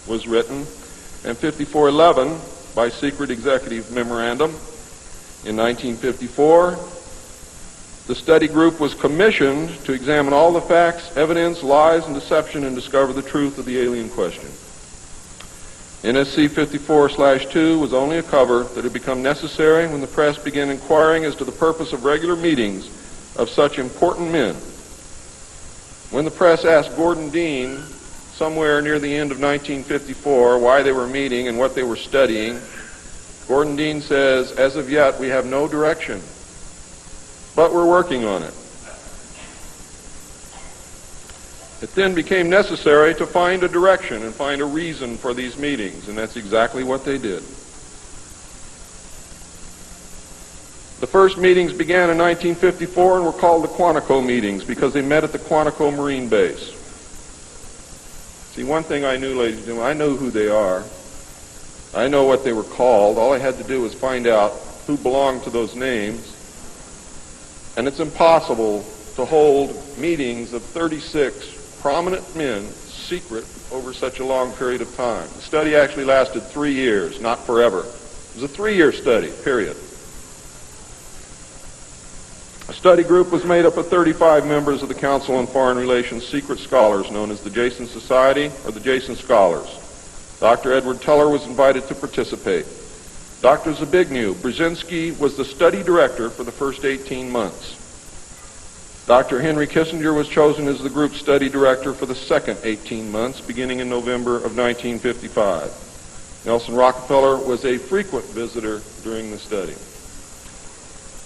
was written, and 5411, by secret executive memorandum in 1954, the study group was commissioned to examine all the facts, evidence, lies, and deception and discover the truth of the alien question. NSC 54/2 was only a cover that had become necessary when the press began inquiring as to the purpose of regular meetings of such important men. When the press asked Gordon Dean, somewhere near the end of 1954, why they were meeting and what they were studying, Gordon Dean says, "As of yet, we have no direction, but we're working on it." It then became necessary to find a direction and find a reason for these meetings, and that's exactly what they did. The first meetings began in 1954 and were called the Quantico meetings because they met at the Quantico Marine Base. See, one thing I knew, ladies and gentlemen, I know who they are. I know what they were called. All I had to do was find out who belonged to those names And it's impossible to hold meetings of 36 prominent men secret over such a long period of time. The study actually lasted 3 years, not forever. It was a 3-year study, period. A study group was made up of 35 members of the Council on Foreign Relations secret scholars known as the Jason Society or the Jason Scholars. Dr. Edward Teller was invited to participate. Dr. Zbigniew Brzezinski was the study director for the first 18 months. Dr. Henry Kissinger was chosen as the group study director for the second 18 months, beginning in November of 1955. Nelson Rockefeller was a frequent visitor during the study.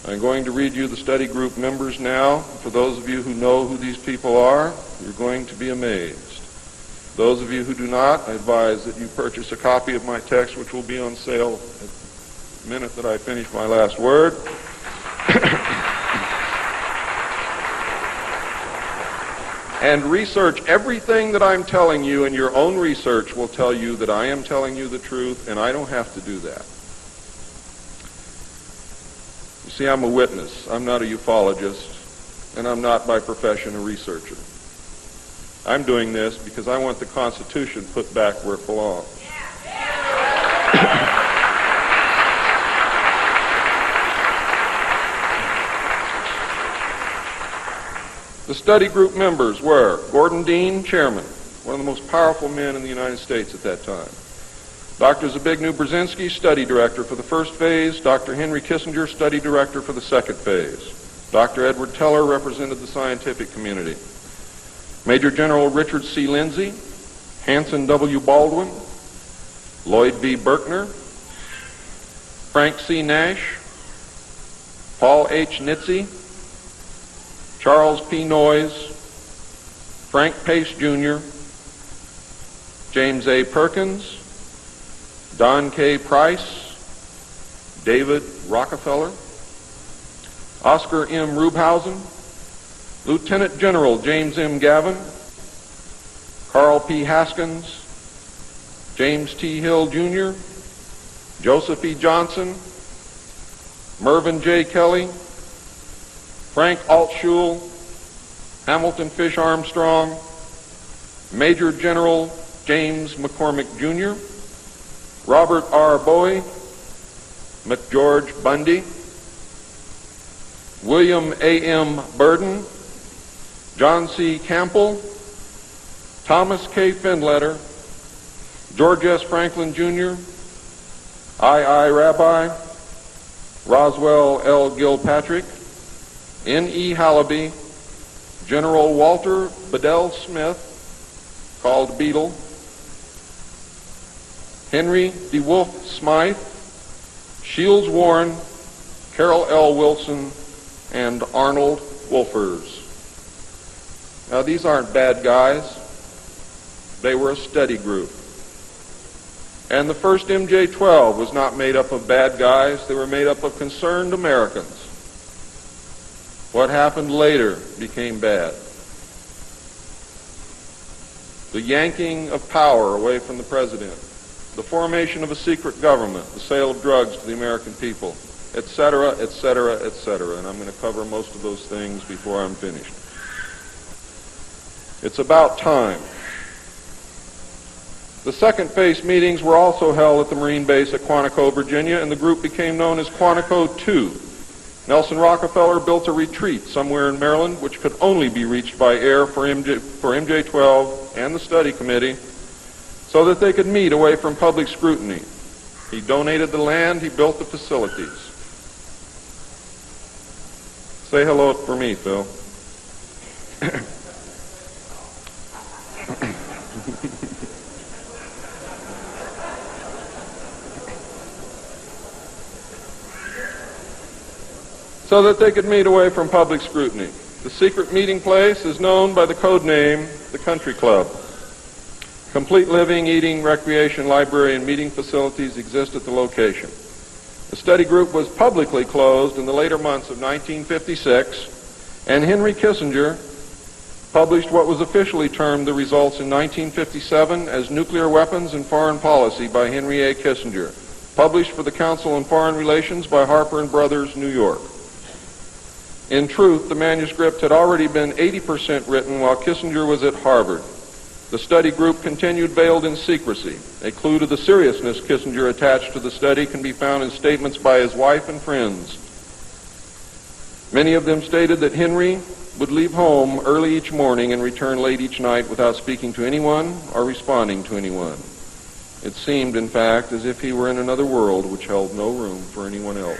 I'm going to read you the study group members now. For those of you who know who these people are, you're going to be amazed. Those of you who do not, I advise that you purchase a copy of my text, which will be on sale at the minute that I finish my last word. And research everything that I'm telling you, and your own research will tell you that I am telling you the truth, and I don't have to do that. You see, I'm a witness. I'm not a ufologist, and I'm not by profession a researcher. I'm doing this because I want the Constitution put back where it belongs. The study group members were Gordon Dean, chairman, one of the most powerful men in the United States at that time. Dr. Zbigniew Brzezinski, study director for the first phase. Dr. Henry Kissinger, study director for the second phase. Dr. Edward Teller represented the scientific community. Major General Richard C. Lindsay, Hanson W. Baldwin, Lloyd V. Berkner, Frank C. Nash, Paul H. Nitze, Charles P. Noyes, Frank Pace Jr., James A. Perkins, Don K. Price, David Rockefeller, Oscar M. Rubhausen, Lieutenant General James M. Gavin, Carl P. Haskins, James T. Hill Jr., Joseph E. Johnson, Mervyn J. Kelly, Frank Altschul, Hamilton Fish Armstrong, Major General James McCormick Jr., Robert R. Bowie, McGeorge Bundy, William A. M. Burden, John C. Campbell, Thomas K. Findletter, George S. Franklin Jr., I. Rabbi, Roswell L. Gilpatrick, N. E. Hallaby, General Walter Bedell Smith, called Beadle, Henry DeWolf Smythe, Shields Warren, Carroll L. Wilson, and Arnold Wolfers. Now, these aren't bad guys. They were a study group. And the first MJ-12 was not made up of bad guys. They were made up of concerned Americans. What happened later became bad. The yanking of power away from the president, the formation of a secret government, the sale of drugs to the American people, etc., etc., etc. And I'm going to cover most of those things before I'm finished. It's about time. The second phase meetings were also held at the Marine base at Quantico, Virginia, and the group became known as Quantico 2. Nelson Rockefeller built a retreat somewhere in Maryland which could only be reached by air for MJ-12 and the study committee so that they could meet away from public scrutiny. He donated the land, he built the facilities. Say hello for me, Phil. So that they could meet away from public scrutiny. The secret meeting place is known by the code name, the Country Club. Complete living, eating, recreation, library, and meeting facilities exist at the location. The study group was publicly closed in the later months of 1956, and Henry Kissinger published what was officially termed the results in 1957 as Nuclear Weapons and Foreign Policy by Henry A. Kissinger, published for the Council on Foreign Relations by Harper & Brothers, New York. In truth, the manuscript had already been 80% written while Kissinger was at Harvard. The study group continued veiled in secrecy. A clue to the seriousness Kissinger attached to the study can be found in statements by his wife and friends. Many of them stated that Henry would leave home early each morning and return late each night without speaking to anyone or responding to anyone. It seemed, in fact, as if he were in another world which held no room for anyone else.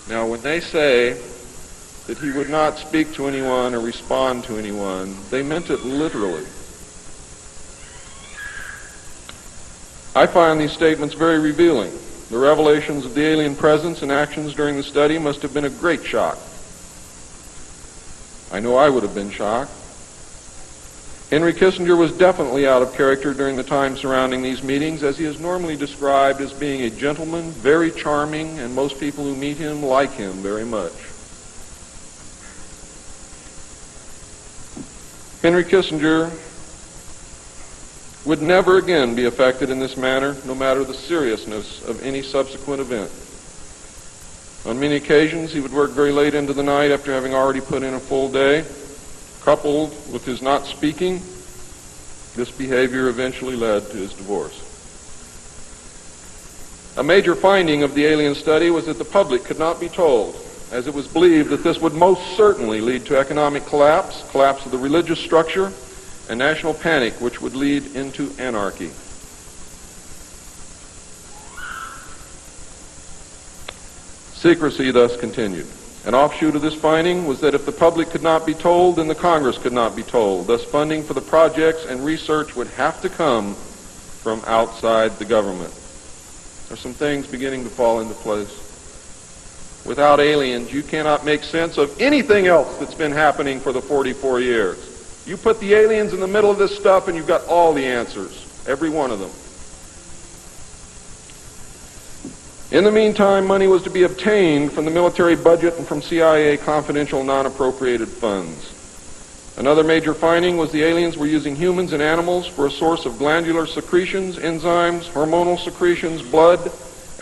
Now, when they say that he would not speak to anyone or respond to anyone, they meant it literally. I find these statements very revealing. The revelations of the alien presence and actions during the study must have been a great shock. I know I would have been shocked. Henry Kissinger was definitely out of character during the time surrounding these meetings, as he is normally described as being a gentleman, very charming, and most people who meet him like him very much. Henry Kissinger would never again be affected in this manner, no matter the seriousness of any subsequent event. On many occasions, he would work very late into the night after having already put in a full day. Coupled with his not speaking, this behavior eventually led to his divorce. A major finding of the alien study was that the public could not be told, as it was believed that this would most certainly lead to economic collapse of the religious structure, and national panic, which would lead into anarchy. Secrecy thus continued. An offshoot of this finding was that if the public could not be told, then the Congress could not be told. Thus, funding for the projects and research would have to come from outside the government. There's some things beginning to fall into place. Without aliens, you cannot make sense of anything else that's been happening for the 44 years. You put the aliens in the middle of this stuff and you've got all the answers, every one of them. In the meantime, money was to be obtained from the military budget and from CIA confidential non-appropriated funds. Another major finding was the aliens were using humans and animals for a source of glandular secretions, enzymes, hormonal secretions, blood,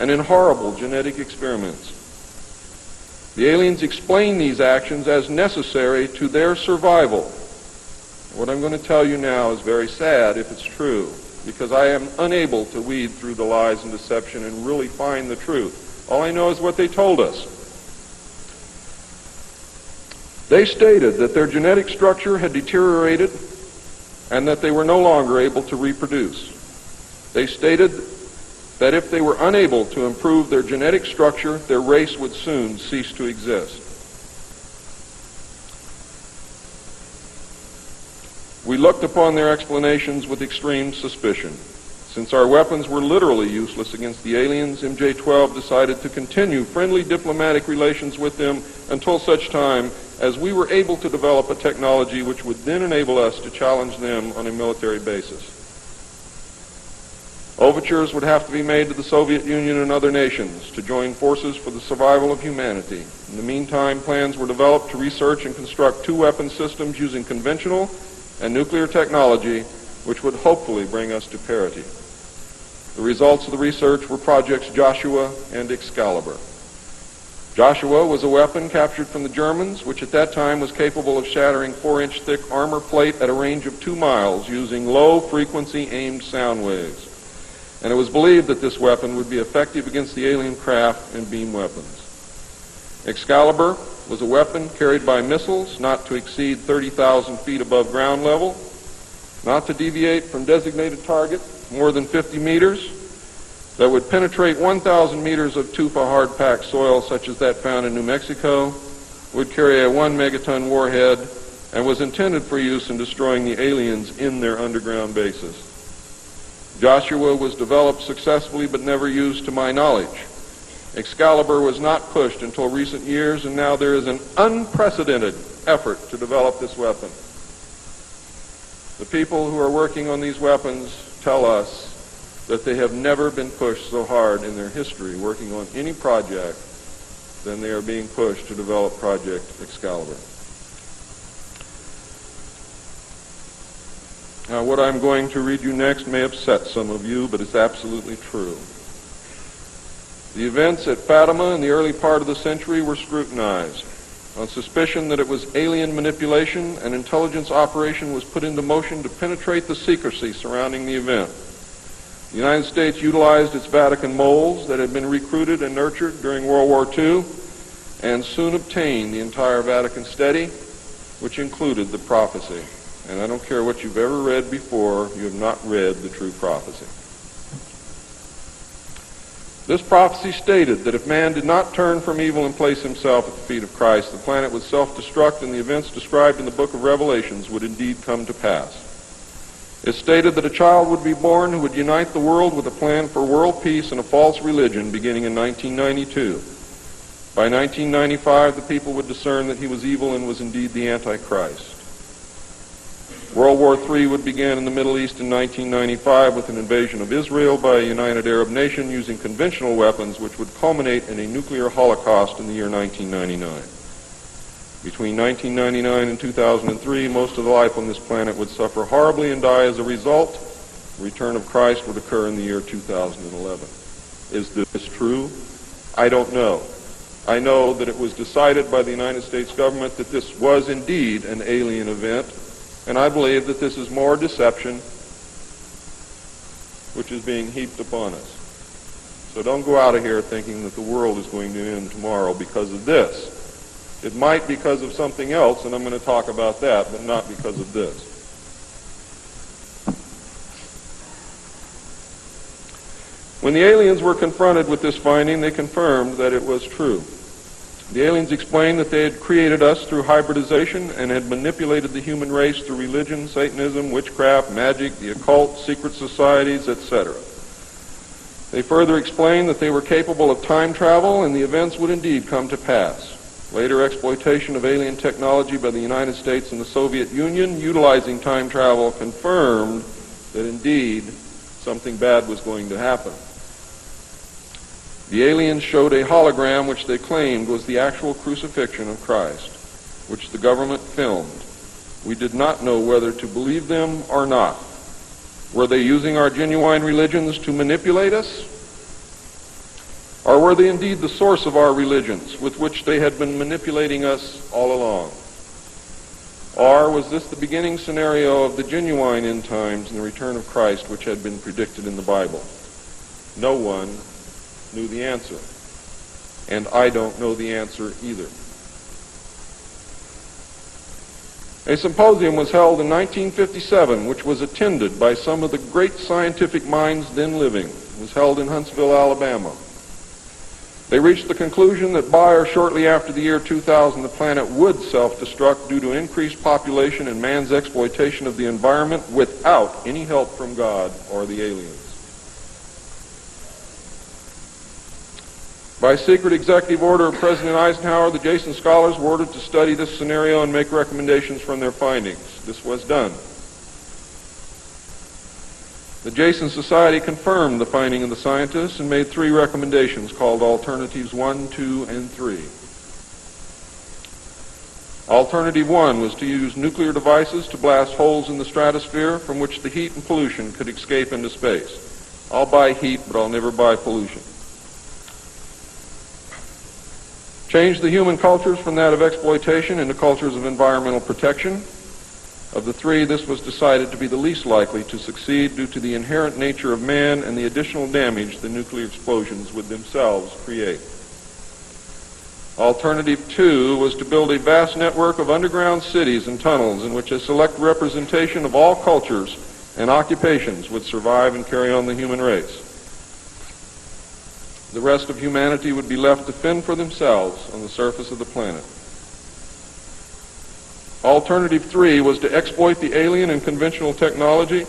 and in horrible genetic experiments. The aliens explained these actions as necessary to their survival. What I'm going to tell you now is very sad if it's true, because I am unable to weed through the lies and deception and really find the truth. All I know is what they told us. They stated that their genetic structure had deteriorated and that they were no longer able to reproduce. They stated that if they were unable to improve their genetic structure, their race would soon cease to exist. We looked upon their explanations with extreme suspicion. Since our weapons were literally useless against the aliens, MJ-12 decided to continue friendly diplomatic relations with them until such time as we were able to develop a technology which would then enable us to challenge them on a military basis. Overtures would have to be made to the Soviet Union and other nations to join forces for the survival of humanity. In the meantime, plans were developed to research and construct two weapon systems using conventional and nuclear technology, which would hopefully bring us to parity. The results of the research were projects Joshua and Excalibur. Joshua was a weapon captured from the Germans, which at that time was capable of shattering 4-inch thick armor plate at a range of 2 miles using low-frequency aimed sound waves. And it was believed that this weapon would be effective against the alien craft and beam weapons. Excalibur was a weapon carried by missiles not to exceed 30,000 feet above ground level, not to deviate from designated target more than 50 meters, that would penetrate 1,000 meters of tufa hard-packed soil such as that found in New Mexico, would carry a 1 megaton warhead, and was intended for use in destroying the aliens in their underground bases. Joshua was developed successfully but never used to my knowledge. Excalibur was not pushed until recent years, and now there is an unprecedented effort to develop this weapon. The people who are working on these weapons tell us that they have never been pushed so hard in their history working on any project than they are being pushed to develop Project Excalibur. Now, what I'm going to read you next may upset some of you, but it's absolutely true. The events at Fatima in the early part of the century were scrutinized. On suspicion that it was alien manipulation, an intelligence operation was put into motion to penetrate the secrecy surrounding the event. The United States utilized its Vatican moles that had been recruited and nurtured during World War II and soon obtained the entire Vatican study, which included the prophecy. And I don't care what you've ever read before, you have not read the true prophecy. This prophecy stated that if man did not turn from evil and place himself at the feet of Christ, the planet would self-destruct and the events described in the book of Revelations would indeed come to pass. It stated that a child would be born who would unite the world with a plan for world peace and a false religion beginning in 1992. By 1995, the people would discern that he was evil and was indeed the Antichrist. World War III would begin in the Middle East in 1995 with an invasion of Israel by a united Arab nation using conventional weapons, which would culminate in a nuclear holocaust in the year 1999. Between 1999 and 2003, most of the life on this planet would suffer horribly and die as a result. The return of Christ would occur in the year 2011. Is this true? I don't know. I know that it was decided by the United States government that this was indeed an alien event, and I believe that this is more deception which is being heaped upon us. So don't go out of here thinking that the world is going to end tomorrow because of this. It might because of something else, and I'm going to talk about that, but not because of this. When the aliens were confronted with this finding, they confirmed that it was true. The aliens explained that they had created us through hybridization and had manipulated the human race through religion, Satanism, witchcraft, magic, the occult, secret societies, etc. They further explained that they were capable of time travel and the events would indeed come to pass. Later exploitation of alien technology by the United States and the Soviet Union utilizing time travel confirmed that indeed something bad was going to happen. The aliens showed a hologram which they claimed was the actual crucifixion of Christ, which the government filmed. We did not know whether to believe them or not. Were they using our genuine religions to manipulate us? Or were they indeed the source of our religions with which they had been manipulating us all along? Or was this the beginning scenario of the genuine end times and the return of Christ which had been predicted in the Bible? No one knew the answer. And I don't know the answer either. A symposium was held in 1957 which was attended by some of the great scientific minds then living. It was held in Huntsville, Alabama. They reached the conclusion that by or shortly after the year 2000, the planet would self-destruct due to increased population and man's exploitation of the environment without any help from God or the aliens. By secret executive order of President Eisenhower, the Jason scholars were ordered to study this scenario and make recommendations from their findings. This was done. The Jason Society confirmed the finding of the scientists and made 3 recommendations called Alternatives 1, 2, and 3. Alternative 1 was to use nuclear devices to blast holes in the stratosphere from which the heat and pollution could escape into space. I'll buy heat, but I'll never buy pollution. Change the human cultures from that of exploitation into cultures of environmental protection. Of the 3, this was decided to be the least likely to succeed due to the inherent nature of man and the additional damage the nuclear explosions would themselves create. Alternative 2 was to build a vast network of underground cities and tunnels in which a select representation of all cultures and occupations would survive and carry on the human race. The rest of humanity would be left to fend for themselves on the surface of the planet. Alternative 3 was to exploit the alien and conventional technology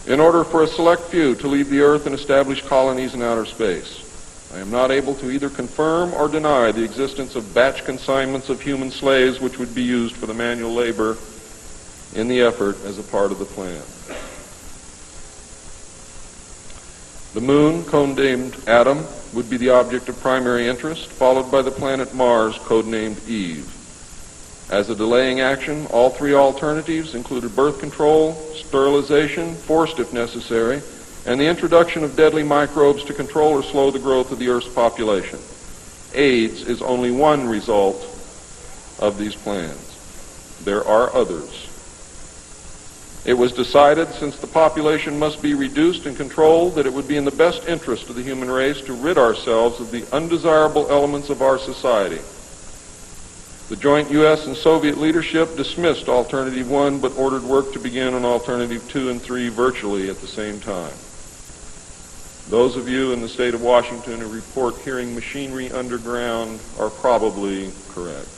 in order for a select few to leave the Earth and establish colonies in outer space. I am not able to either confirm or deny the existence of batch consignments of human slaves which would be used for the manual labor in the effort as a part of the plan. The moon, codenamed Adam, would be the object of primary interest, followed by the planet Mars, codenamed Eve. As a delaying action, all 3 alternatives included birth control, sterilization, forced if necessary, and the introduction of deadly microbes to control or slow the growth of the Earth's population. AIDS is only one result of these plans. There are others. It was decided, since the population must be reduced and controlled, that it would be in the best interest of the human race to rid ourselves of the undesirable elements of our society. The joint U.S. and Soviet leadership dismissed Alternative 1 but ordered work to begin on Alternative 2 and 3 virtually at the same time. Those of you in the state of Washington who report hearing machinery underground are probably correct.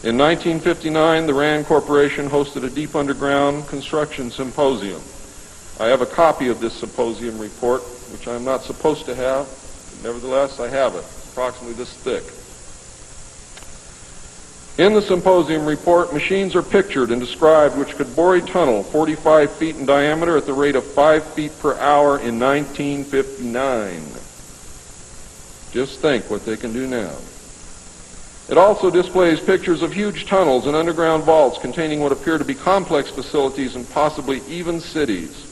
In 1959, the RAND Corporation hosted a deep underground construction symposium. I have a copy of this symposium report, which I'm not supposed to have, but nevertheless I have it, approximately this thick. In the symposium report, machines are pictured and described which could bore a tunnel 45 feet in diameter at the rate of 5 feet per hour in 1959. Just think what they can do now. It also displays pictures of huge tunnels and underground vaults containing what appear to be complex facilities and possibly even cities.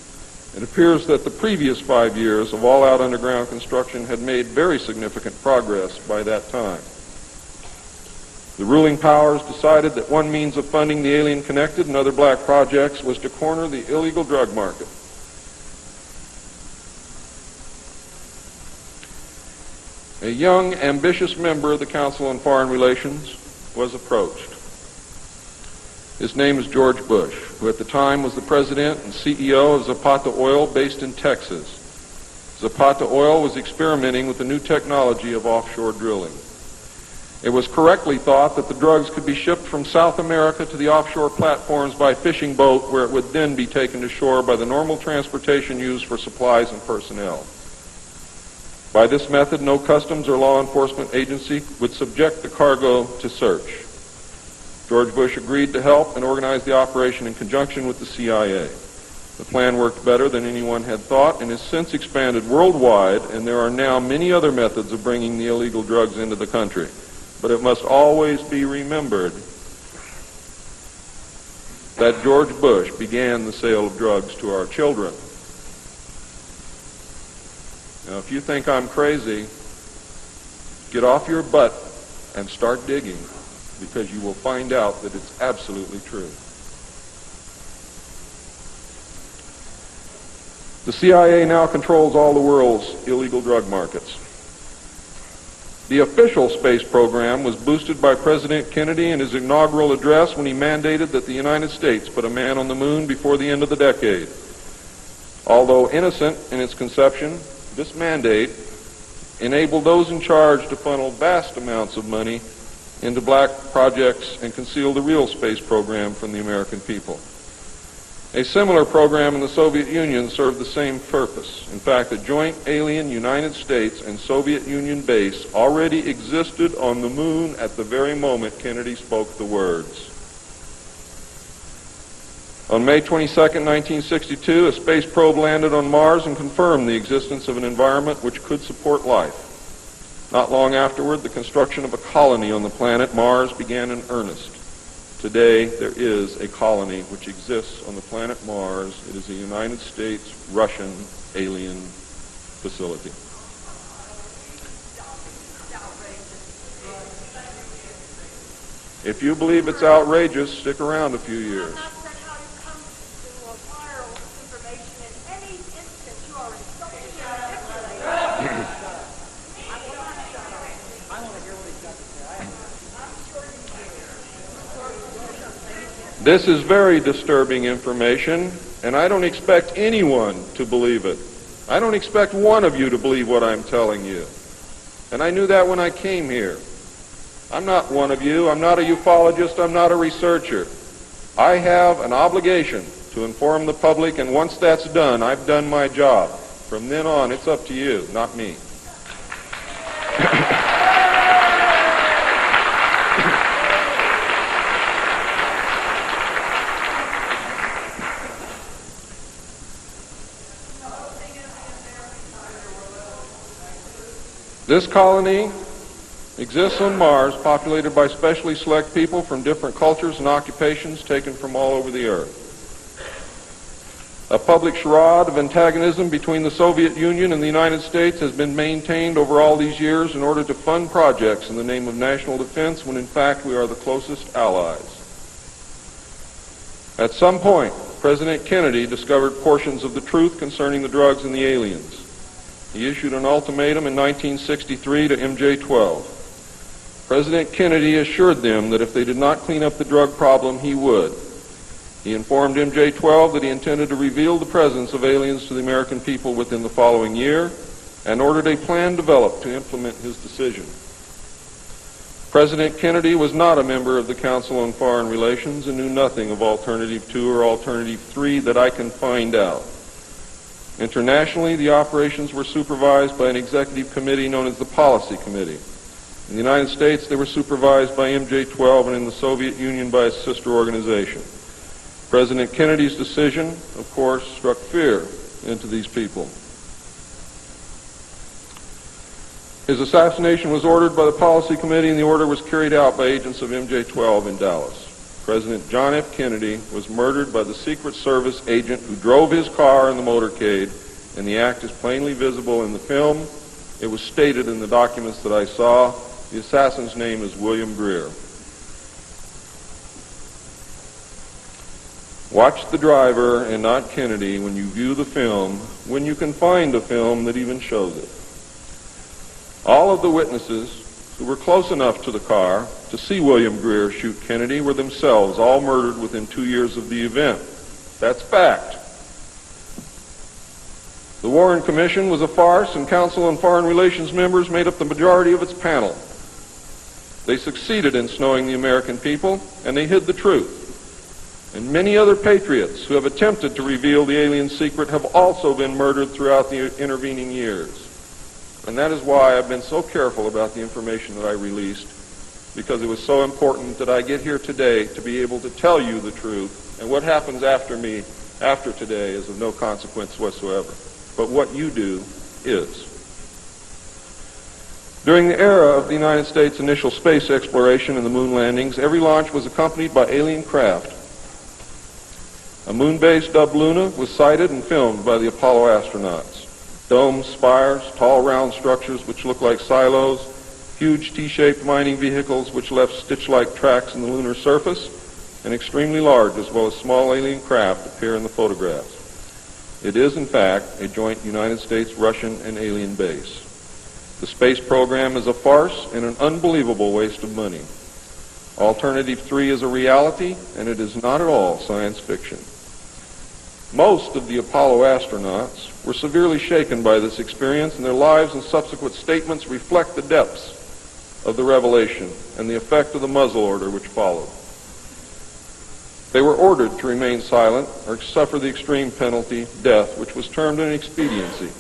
It appears that the previous 5 years of all-out underground construction had made very significant progress by that time. The ruling powers decided that one means of funding the alien-connected and other black projects was to corner the illegal drug market. A young, ambitious member of the Council on Foreign Relations was approached. His name is George Bush, who at the time was the president and CEO of Zapata Oil based in Texas. Zapata Oil was experimenting with the new technology of offshore drilling. It was correctly thought that the drugs could be shipped from South America to the offshore platforms by fishing boat, where it would then be taken to shore by the normal transportation used for supplies and personnel. By this method, no customs or law enforcement agency would subject the cargo to search. George Bush agreed to help and organize the operation in conjunction with the CIA. The plan worked better than anyone had thought and has since expanded worldwide, and there are now many other methods of bringing the illegal drugs into the country. But it must always be remembered that George Bush began the sale of drugs to our children. Now, if you think I'm crazy, get off your butt and start digging, because you will find out that it's absolutely true. The CIA now controls all the world's illegal drug markets. The official space program was boosted by President Kennedy in his inaugural address when he mandated that the United States put a man on the moon before the end of the decade. Although innocent in its conception, this mandate enabled those in charge to funnel vast amounts of money into black projects and conceal the real space program from the American people. A similar program in the Soviet Union served the same purpose. In fact, a joint alien United States and Soviet Union base already existed on the moon at the very moment Kennedy spoke the words. On May 22, 1962, a space probe landed on Mars and confirmed the existence of an environment which could support life. Not long afterward, the construction of a colony on the planet Mars began in earnest. Today, there is a colony which exists on the planet Mars. It is a United States-Russian alien facility. If you believe it's outrageous, stick around a few years. This is very disturbing information, and I don't expect anyone to believe it. I don't expect one of you to believe what I'm telling you. And I knew that when I came here. I'm not one of you. I'm not a ufologist. I'm not a researcher. I have an obligation to inform the public, and once that's done, I've done my job. From then on, it's up to you, not me. This colony exists on Mars, populated by specially select people from different cultures and occupations taken from all over the earth. A public charade of antagonism between the Soviet Union and the United States has been maintained over all these years in order to fund projects in the name of national defense when in fact we are the closest allies. At some point, President Kennedy discovered portions of the truth concerning the drugs and the aliens. He issued an ultimatum in 1963 to MJ-12. President Kennedy assured them that if they did not clean up the drug problem, he would. He informed MJ-12 that he intended to reveal the presence of aliens to the American people within the following year and ordered a plan developed to implement his decision. President Kennedy was not a member of the Council on Foreign Relations and knew nothing of Alternative 2 or Alternative 3 that I can find out. Internationally, the operations were supervised by an executive committee known as the Policy Committee. In the United States, they were supervised by MJ-12 and in the Soviet Union by its sister organization. President Kennedy's decision, of course, struck fear into these people. His assassination was ordered by the Policy Committee, and the order was carried out by agents of MJ-12 in Dallas. President John F. Kennedy was murdered by the Secret Service agent who drove his car in the motorcade, and the act is plainly visible in the film. It was stated in the documents that I saw. The assassin's name is William Greer. Watch the driver and not Kennedy when you view the film, when you can find a film that even shows it. All of the witnesses who were close enough to the car to see William Greer shoot Kennedy were themselves all murdered within 2 years of the event. That's fact. The Warren Commission was a farce, and Council on Foreign Relations members made up the majority of its panel. They succeeded in snowing the American people, and they hid the truth. And many other patriots who have attempted to reveal the alien secret have also been murdered throughout the intervening years. And that is why I've been so careful about the information that I released, because it was so important that I get here today to be able to tell you the truth, and what happens after me, after today, is of no consequence whatsoever. But what you do is. During the era of the United States' initial space exploration and the moon landings, every launch was accompanied by alien craft. A moon base dubbed Luna was sighted and filmed by the Apollo astronauts. Domes, spires, tall round structures which look like silos, huge T-shaped mining vehicles which left stitch-like tracks in the lunar surface, and extremely large as well as small alien craft appear in the photographs. It is, in fact, a joint United States-Russian and alien base. The space program is a farce and an unbelievable waste of money. Alternative 3 is a reality, and it is not at all science fiction. Most of the Apollo astronauts were severely shaken by this experience, and their lives and subsequent statements reflect the depths of the revelation and the effect of the muzzle order which followed. They were ordered to remain silent or suffer the extreme penalty, death, which was termed an expediency.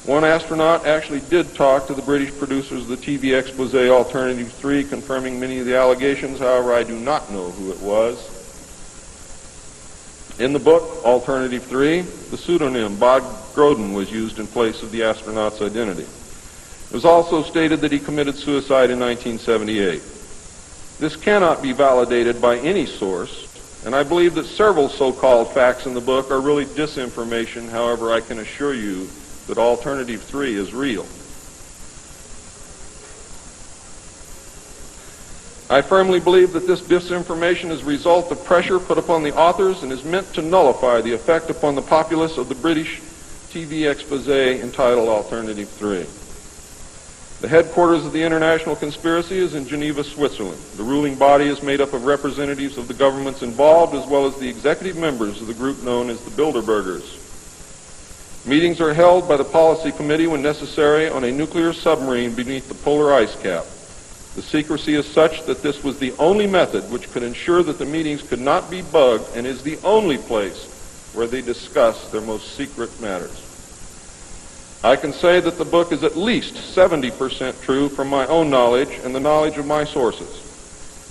One astronaut actually did talk to the British producers of the TV expose Alternative 3, confirming many of the allegations. However, I do not know who it was. In the book, Alternative 3, the pseudonym Bob Groden was used in place of the astronaut's identity. It was also stated that he committed suicide in 1978. This cannot be validated by any source, and I believe that several so-called facts in the book are really disinformation. However, I can assure you that Alternative 3 is real. I firmly believe that this disinformation is a result of pressure put upon the authors and is meant to nullify the effect upon the populace of the British TV expose entitled Alternative 3. The headquarters of the international conspiracy is in Geneva, Switzerland. The ruling body is made up of representatives of the governments involved, as well as the executive members of the group known as the Bilderbergers. Meetings are held by the Policy Committee when necessary on a nuclear submarine beneath the polar ice cap. The secrecy is such that this was the only method which could ensure that the meetings could not be bugged, and is the only place where they discuss their most secret matters. I can say that the book is at least 70% true from my own knowledge and the knowledge of my sources.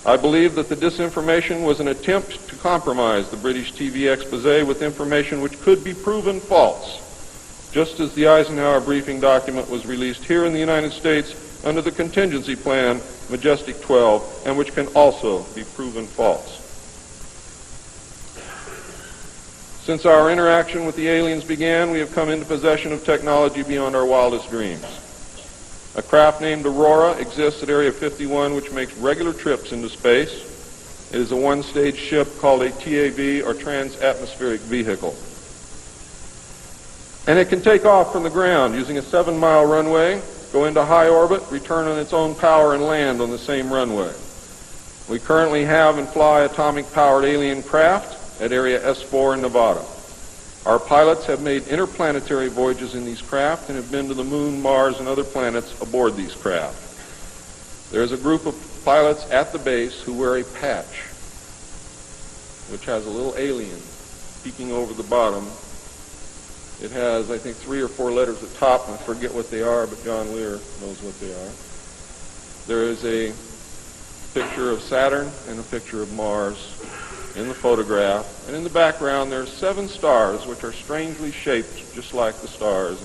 I believe that the disinformation was an attempt to compromise the British TV expose with information which could be proven false, just as the Eisenhower briefing document was released here in the United States under the contingency plan Majestic 12, and which can also be proven false. Since our interaction with the aliens began, we have come into possession of technology beyond our wildest dreams. A craft named Aurora exists at Area 51, which makes regular trips into space. It is a one-stage ship called a TAV, or Trans-Atmospheric Vehicle. And it can take off from the ground using a 7-mile runway, go into high orbit, return on its own power, and land on the same runway. We currently have and fly atomic-powered alien craft at Area S4 in Nevada. Our pilots have made interplanetary voyages in these craft and have been to the Moon, Mars, and other planets aboard these craft. There is a group of pilots at the base who wear a patch, which has a little alien peeking over the bottom. It has, I think, 3 or 4 letters at the top, and I forget what they are, but John Lear knows what they are. There is a picture of Saturn and a picture of Mars in the photograph, and in the background there are 7 stars which are strangely shaped just like the stars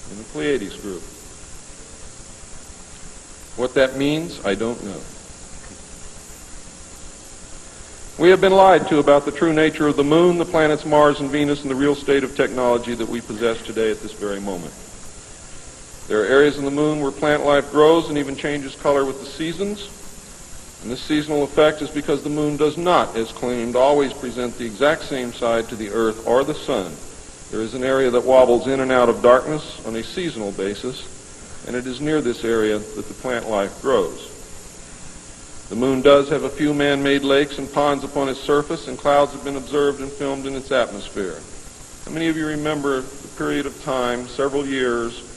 in the Pleiades group. What that means, I don't know. We have been lied to about the true nature of the Moon, the planets Mars and Venus, and the real state of technology that we possess today at this very moment. There are areas in the Moon where plant life grows and even changes color with the seasons. And this seasonal effect is because the Moon does not, as claimed, always present the exact same side to the Earth or the Sun. There is an area that wobbles in and out of darkness on a seasonal basis, and it is near this area that the plant life grows. The Moon does have a few man-made lakes and ponds upon its surface, and clouds have been observed and filmed in its atmosphere. How many of you remember the period of time, several years,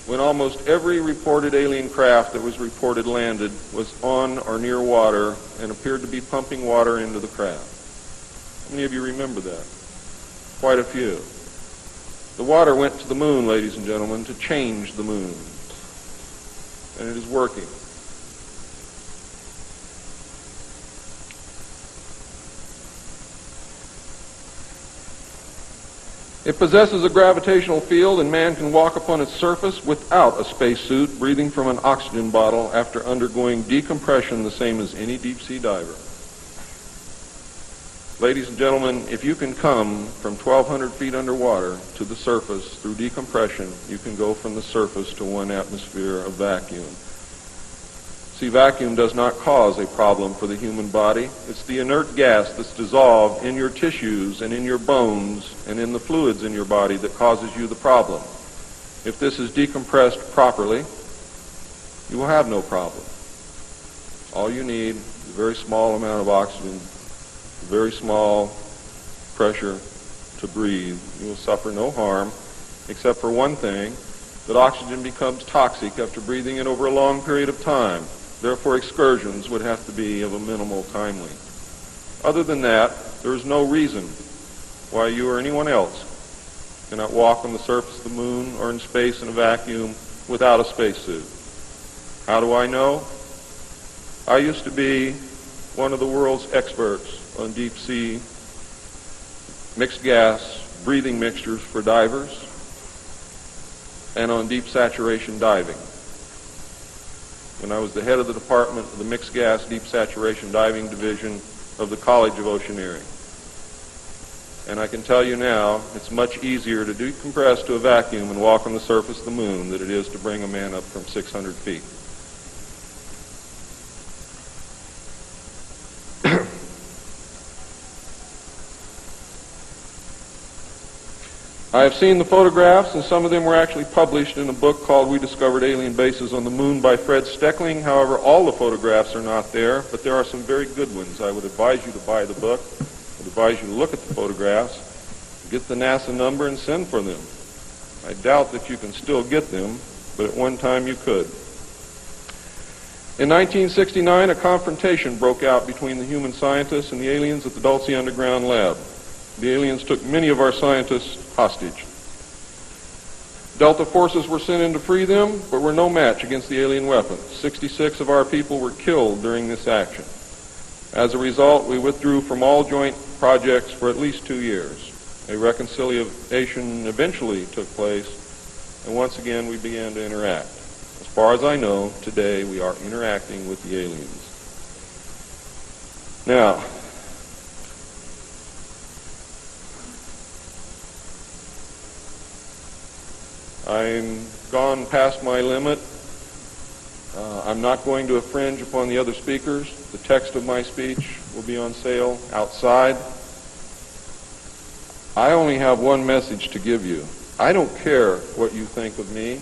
when almost every reported alien craft that was reported landed was on or near water and appeared to be pumping water into the craft? How many of you remember that? Quite a few. The water went to the Moon, ladies and gentlemen, to change the Moon. And it is working. It possesses a gravitational field, and man can walk upon its surface without a spacesuit, breathing from an oxygen bottle after undergoing decompression the same as any deep-sea diver. Ladies and gentlemen, if you can come from 1,200 feet underwater to the surface through decompression, you can go from the surface to 1 atmosphere of vacuum. See, vacuum does not cause a problem for the human body. It's the inert gas that's dissolved in your tissues and in your bones and in the fluids in your body that causes you the problem. If this is decompressed properly, you will have no problem. All you need is a very small amount of oxygen, a very small pressure to breathe. You will suffer no harm, except for one thing, that oxygen becomes toxic after breathing it over a long period of time. Therefore, excursions would have to be of a minimal time length. Other than that, there is no reason why you or anyone else cannot walk on the surface of the Moon or in space in a vacuum without a spacesuit. How do I know? I used to be one of the world's experts on deep-sea mixed gas breathing mixtures for divers and on deep saturation diving. When I was the head of the department of the Mixed Gas Deep Saturation Diving Division of the College of Oceaneering. And I can tell you now, it's much easier to decompress to a vacuum and walk on the surface of the Moon than it is to bring a man up from 600 feet. I have seen the photographs, and some of them were actually published in a book called We Discovered Alien Bases on the Moon by Fred Steckling. However, all the photographs are not there, but there are some very good ones. I would advise you to buy the book. I would advise you to look at the photographs, get the NASA number, and send for them. I doubt that you can still get them, but at one time you could. In 1969, a confrontation broke out between the human scientists and the aliens at the Dulce Underground Lab. The aliens took many of our scientists hostage. Delta forces were sent in to free them, but were no match against the alien weapons. 66 of our people were killed during this action. As a result, we withdrew from all joint projects for at least 2 years. A reconciliation eventually took place, and once again we began to interact. As far as I know, today we are interacting with the aliens. Now, I'm gone past my limit. I'm not going to infringe upon the other speakers. The text of my speech will be on sale outside. I only have one message to give you. I don't care what you think of me.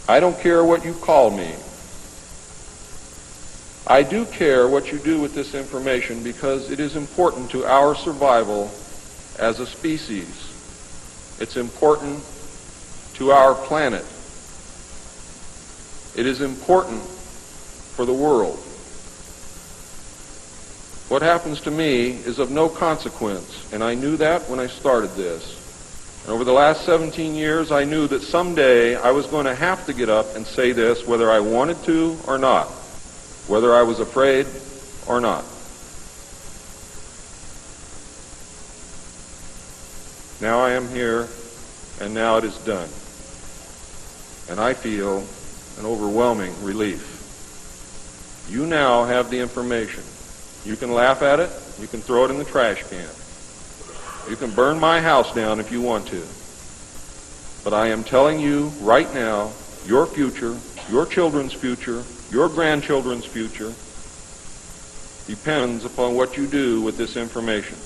I don't care what you call me. I do care what you do with this information because it is important to our survival as a species. It's important to our planet. It is important for the world. What happens to me is of no consequence, and I knew that when I started this. And over the last 17 years, I knew that someday I was going to have to get up and say this, whether I wanted to or not, whether I was afraid or not. Now I am here, and now it is done. And I feel an overwhelming relief. You now have the information. You can laugh at it. You can throw it in the trash can. You can burn my house down if you want to. But I am telling you right now, your future, your children's future, your grandchildren's future depends upon what you do with this information.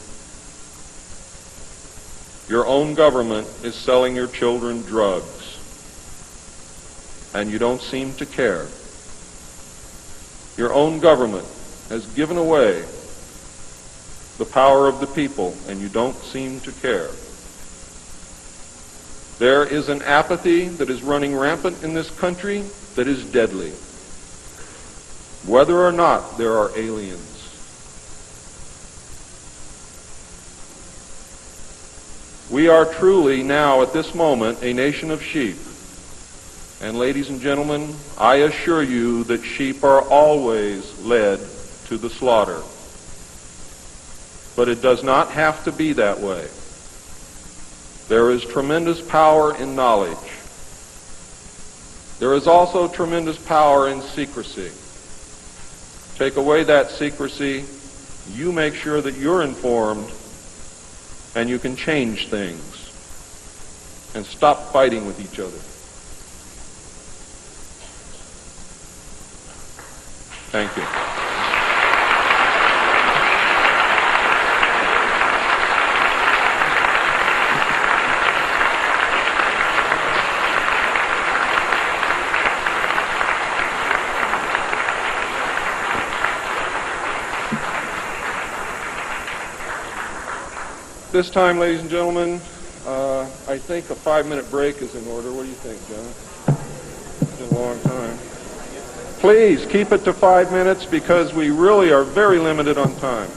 Your own government is selling your children drugs, and you don't seem to care. Your own government has given away the power of the people, and you don't seem to care. There is an apathy that is running rampant in this country that is deadly, whether or not there are aliens. We are truly now, at this moment, a nation of sheep. And ladies and gentlemen, I assure you that sheep are always led to the slaughter. But it does not have to be that way. There is tremendous power in knowledge. There is also tremendous power in secrecy. Take away that secrecy, you make sure that you're informed, and you can change things and stop fighting with each other. Thank you. This time, ladies and gentlemen, I think a 5-minute break is in order. What do you think, John? It's been a long time. Please keep it to 5 minutes because we really are very limited on time.